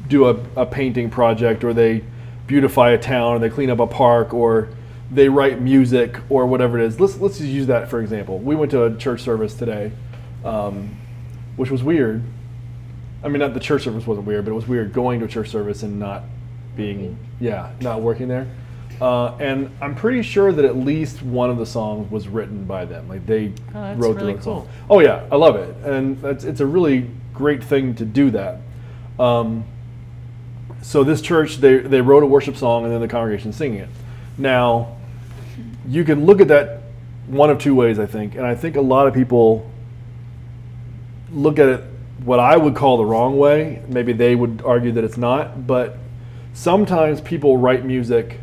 do a painting project, or they beautify a town, or they clean up a park, or they write music, or whatever it is. Let's just use that for example. We went to a church service today, which was weird. I mean, not the church service wasn't weird, but it was weird going to a church service and not not working there. And I'm pretty sure that at least one of the songs was written by them. Like they that's wrote really their own cool. song. Oh yeah, I love it, and it's a really great thing to do that. So this church, they wrote a worship song, and then the congregation singing it. Now, you can look at that one of two ways, I think, and I think a lot of people look at it what I would call the wrong way. Maybe they would argue that it's not, but sometimes people write music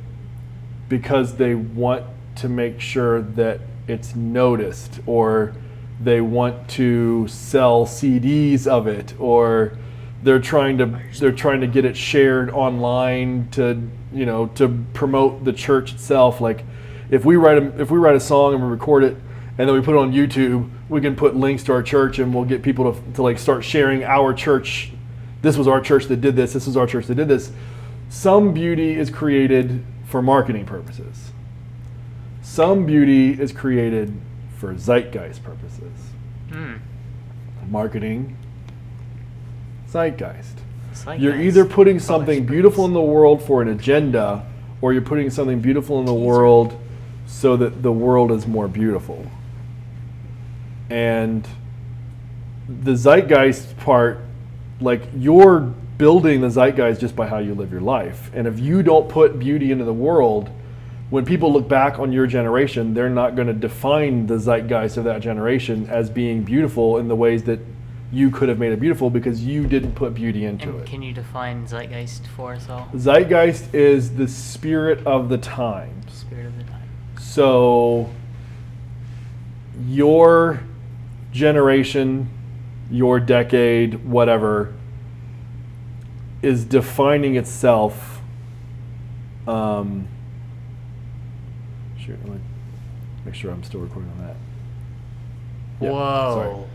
because they want to make sure that it's noticed, or they want to sell CDs of it, or they're trying to get it shared online to promote the church itself. Like if we write a song and we record it and then we put it on YouTube, we can put links to our church and we'll get people to like start sharing our church. This was our church that did this. This was our church that did this. Some beauty is created for marketing purposes. Some beauty is created for zeitgeist purposes. Marketing, zeitgeist. You're either putting something beautiful in the world for an agenda, or you're putting something beautiful in the world so that the world is more beautiful. And the zeitgeist part, like you're building the zeitgeist just by how you live your life. And if you don't put beauty into the world, when people look back on your generation, they're not going to define the zeitgeist of that generation as being beautiful in the ways that you could have made it beautiful, because you didn't put beauty into And it. can you define zeitgeist for us all? Zeitgeist is the spirit of the times. Spirit of the time. So your generation, your decade, whatever, is defining itself. Shoot, let me make sure I'm still recording on that. Yeah, Whoa.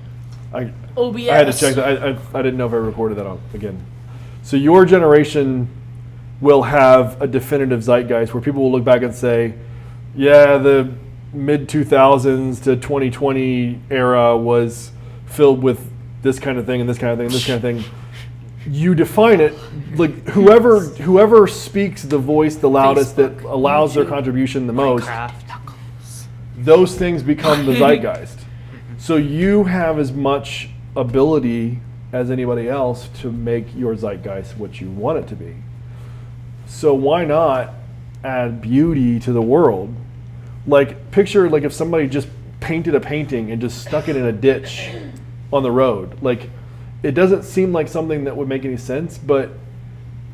sorry. OBS. I had to check that. I didn't know if I recorded that again. So your generation will have a definitive zeitgeist where people will look back and say, yeah, the mid 2000s to 2020 era was filled with this kind of thing and this kind of thing and this kind of thing. You define it like whoever speaks the voice the loudest, that allows their contribution the most. Minecraft. Those things become the zeitgeist. So you have as much ability as anybody else to make your zeitgeist what you want it to be. So why not add beauty to the world? Like, picture like if somebody just painted a painting and just stuck it in a ditch on the road. Like, it doesn't seem like something that would make any sense, but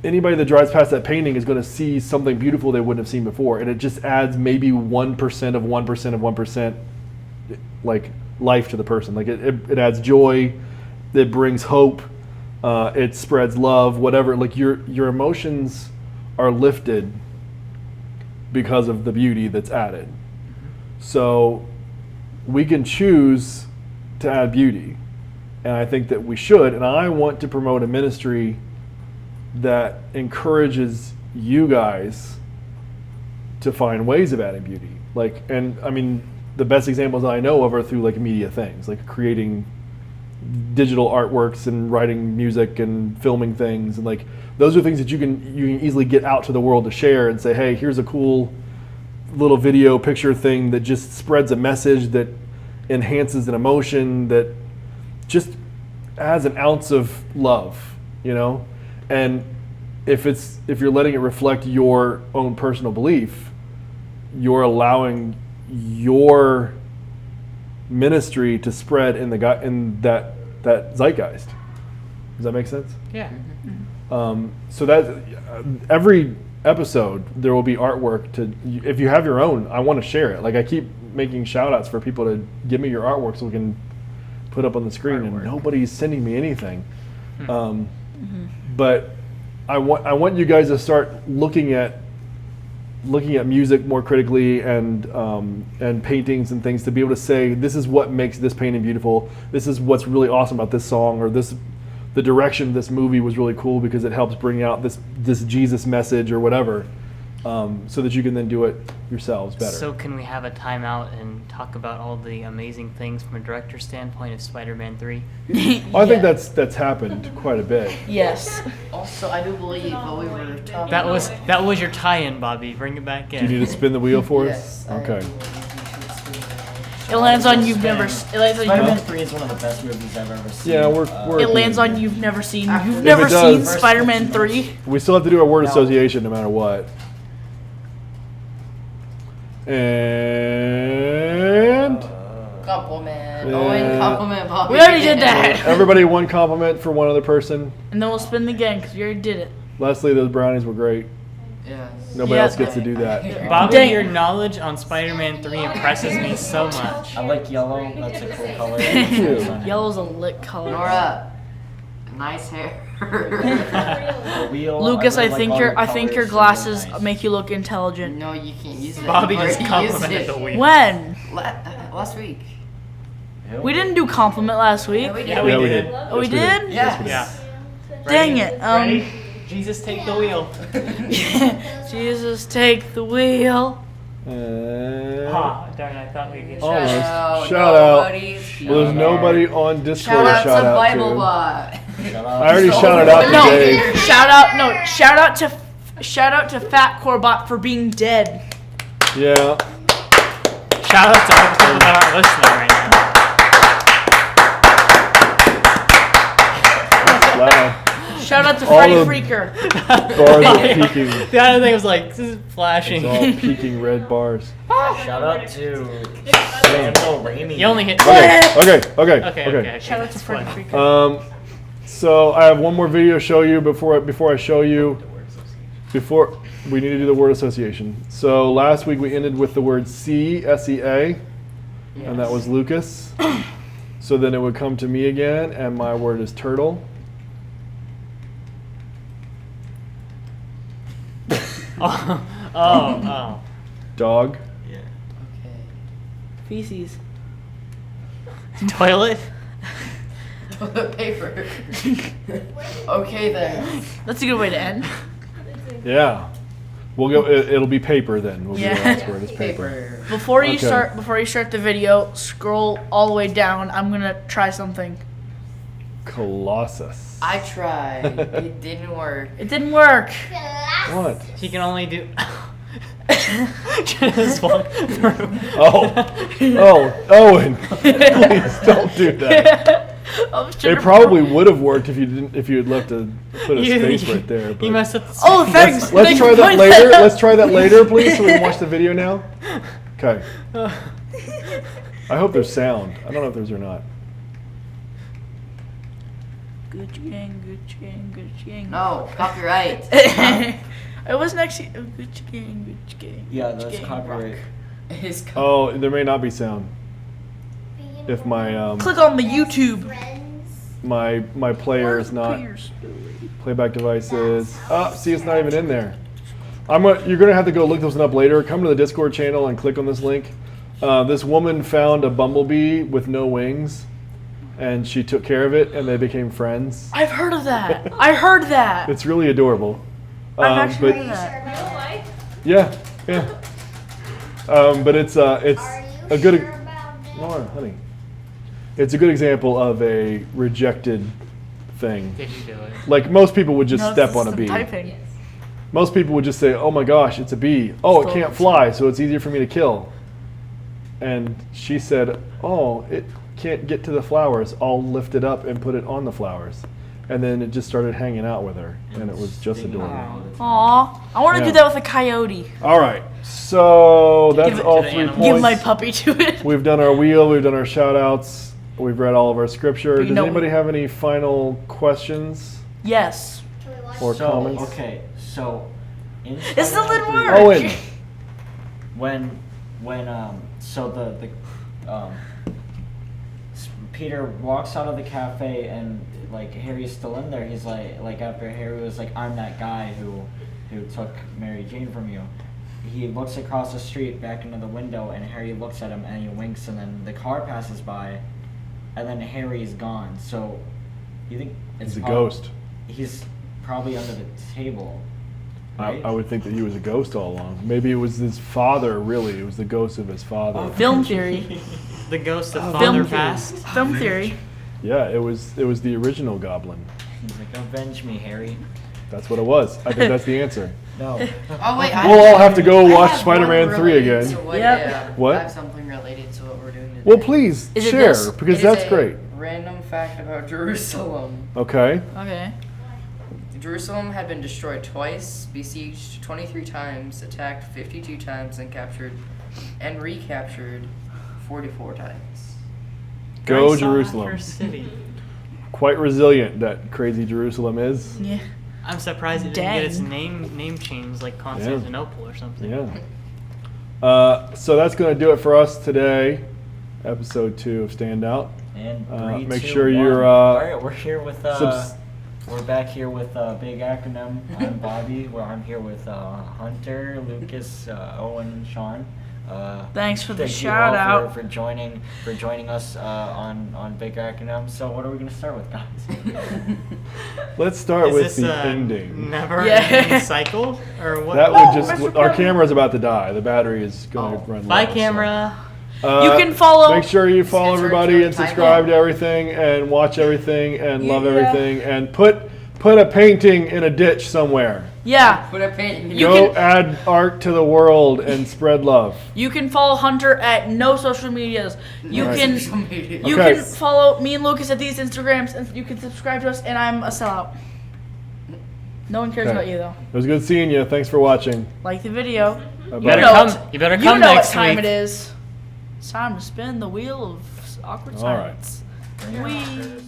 anybody that drives past that painting is going to see something beautiful they wouldn't have seen before, and it just adds maybe 1% of 1% of 1%, like, life to the person. Like, it adds joy, it brings hope, it spreads love, whatever. Like, your emotions are lifted because of the beauty that's added. So we can choose to add beauty, and I think that we should. And I want to promote a ministry that encourages you guys to find ways of adding beauty. Like, and I mean, the best examples I know of are through like media things, like creating digital artworks and writing music and filming things, and like those are things that you can easily get out to the world to share and say, hey, here's a cool little video picture thing that just spreads a message that enhances an emotion, that just adds an ounce of love, you know? And if you're letting it reflect your own personal belief, you're allowing your ministry to spread in that zeitgeist. Does that make sense? Yeah. So that every episode there will be artwork to. If you have your own, I want to share it. Like, I keep making shout outs for people to give me your artwork so we can put up on the screen, and nobody's sending me anything. But I want you guys to start looking at music more critically, and paintings and things, to be able to say, this is what makes this painting beautiful. This is what's really awesome about this song, or the direction of this movie was really cool because it helps bring out this Jesus message or whatever, so that you can then do it yourselves better. So can we have a timeout and talk about all the amazing things from a director's standpoint of Spider-Man 3? I think that's happened quite a bit. Yes. Also, I do believe while we were talking That was your tie-in, Bobby. Bring it back in. Do you need to spin the wheel for Yes, us? I Okay. do believe you should spin it. It lands on you've never. It lands on Spider-Man you. 3 is one of the best movies I've ever seen. Yeah, we're It lands on you've never seen. You've If never it seen does- Spider-Man 3. We still have to do our word No. association no matter what. And Compliment. Yeah. Owen, compliment Bobby. We already did that. everybody one compliment for one other person. And then we'll spin again because we already did it. Leslie, those brownies were great. Yes. Nobody Yeah. else gets to do that. Bobby, Dang. your knowledge on Spider-Man 3 impresses me so much. I like yellow. That's a cool color. you. Yellow's a lit color. Nora, nice hair. The wheel, Lucas, really I like think all your your I think your colors, they're glasses really nice. make you look intelligent. No, you can't use it. Bobby You just already used complimented it. the wheel. When? Last week. Ew. We didn't do compliment last week. Yeah, we did. Yeah, we Yeah, we did. did. Oh, we Yes, did? Yeah. Yeah. Dang Ready? it. Ready? Jesus, take the wheel. Jesus, take the wheel. And Ah, darn, I thought we'd get Almost. shot. Shout out. Nobody's well, there's nobody on Discord Shout out shout to out Bible to. Bot. Shut up. I already shouted out to No, Dave. shout out to Fat Corbot for being dead. Yeah. Shout out to all the people that aren't listening right now. Wow. Shout out to All Freddy of- Freaker. Bars are peaking. The other thing was like, this is It's flashing. all peaking red bars. Shout out to Samuel Raimi. You only hit. Okay. Shout out to Freddy Freaker. So I have one more video to show you before I show you. Before we need to do the word association. So last week we ended with the word S-E-A, and that was Lucas. So then it would come to me again, and my word is turtle. Oh. Dog. Yeah. Okay. Feces. Toilet. Toilet paper. Okay then. That's a good way to end. Yeah. We'll go. It'll be paper then. We'll be the Yeah. last word. It's paper. Paper. Before you Okay. start the video, scroll all the way down. I'm gonna try something. Colossus. I tried. It didn't work. It didn't work. What? He can only do. Just walk through. Oh, Owen! Please don't do that. It probably would have worked if you had left put a space right there. You But messed up the Oh, space. thanks. let's Thank try you that for later. that. Let's try that later, please, so we can watch the video now. Okay. I hope there's sound. I don't know if there's or not. Gucci gang, Gucci gang, Gucci gang. No, copyright. It wasn't actually Gucci gang, Gucci gang. Yeah, Gucci that's gang, copyright. rock. It's Oh, there may not be sound. If my Click on the YouTube. my player is not playback devices. Oh, see, it's not even in there. You're gonna have to go look this one up later. Come to the Discord channel and click on this link. This woman found a bumblebee with no wings, and she took care of it, and they became friends. I've heard of that. I heard that. It's really adorable. I've actually But heard of that. Real life? yeah. But it's a good. No, honey. It's a good example of a rejected thing. Did you do it? Like most people would just No, step this on is a the bee. typing. Most people would just say, "Oh my gosh, it's a bee. Oh, it Still- can't fly, so it's easier for me to kill." And she said, "Oh, it can't get to the flowers. I'll lift it up and put it on the flowers." And then it just started hanging out with her, and it was just Stinging adorable. all the time. Aw, I want to Yeah. do that with a coyote. All right, so that's Give it all to the 3 animals. points. Give my puppy to it. We've done our wheel. We've done our shout outs. We've read all of our scripture. But you Does know- anybody have any final questions Yes. or So, comments? okay, so in It still didn't Spider-Man work. 3, Owen. so the Peter walks out of the cafe and like Harry's still in there. He's like after Harry was like, "I'm that guy who took Mary Jane from you." He looks across the street back into the window, and Harry looks at him and he winks, and then the car passes by, and then Harry's gone. So you think it's He's a ghost. He's probably under the table. Right? I would think that he was a ghost all along. Maybe it was his father, really. It was the ghost of his father. Film theory. The ghost of Film Father theory. Past. Film theory. Yeah, it was the original goblin. He's like, "Avenge me, Harry." That's what it was. I think that's the answer. No. Oh wait, We'll all have to go I watch have Spider-Man one 3 related again. to what, Yep. What? I have something related to what we're doing today. Well, please Is it share, this? because It is that's a great. Random fact about Jerusalem. Okay. Okay. Jerusalem had been destroyed twice, besieged 23 times, attacked 52 times, and recaptured 44 times. Go Very sought Jerusalem. after city. Quite resilient, that crazy Jerusalem is. Yeah. I'm surprised it didn't get its Dang. name changed like Constantinople or something. Yeah. So that's going to do it for us today. Episode 2 of Standout. And Make 3, sure 2, you're, 1. All right, we're here with subs- we're back here with Big Acronym. I'm Bobby. I'm here with Hunter, Lucas, Owen, and Sean. Thanks for the Thank shout you all out. for joining us on Big Acronym. So what are we gonna start with, guys? Let's start Is with this the a ending. never-ending Yeah. cycle or what? That Oh, would just. Mr. Our Kevin. camera's about to die. The battery is going to run low. Bye, so. camera. You can follow- Make sure you follow Schedule everybody and time subscribe out. to everything and watch everything and love Yeah. everything and put a painting in a ditch somewhere. Yeah. Put a painting. You Go can- add art to the world and spread love. You can follow Hunter at no social medias. You Right. can Media. you Okay. can follow me and Lucas at these Instagrams, and you can subscribe to us. And I'm a sellout. No one cares Okay. about you though. It was good seeing you. Thanks for watching. Like the video. Bye-bye. You better know come. it. You better You come know what next time week. it is. It's time to spin the wheel of awkward All right. silence. Bring it on, We. Curtis.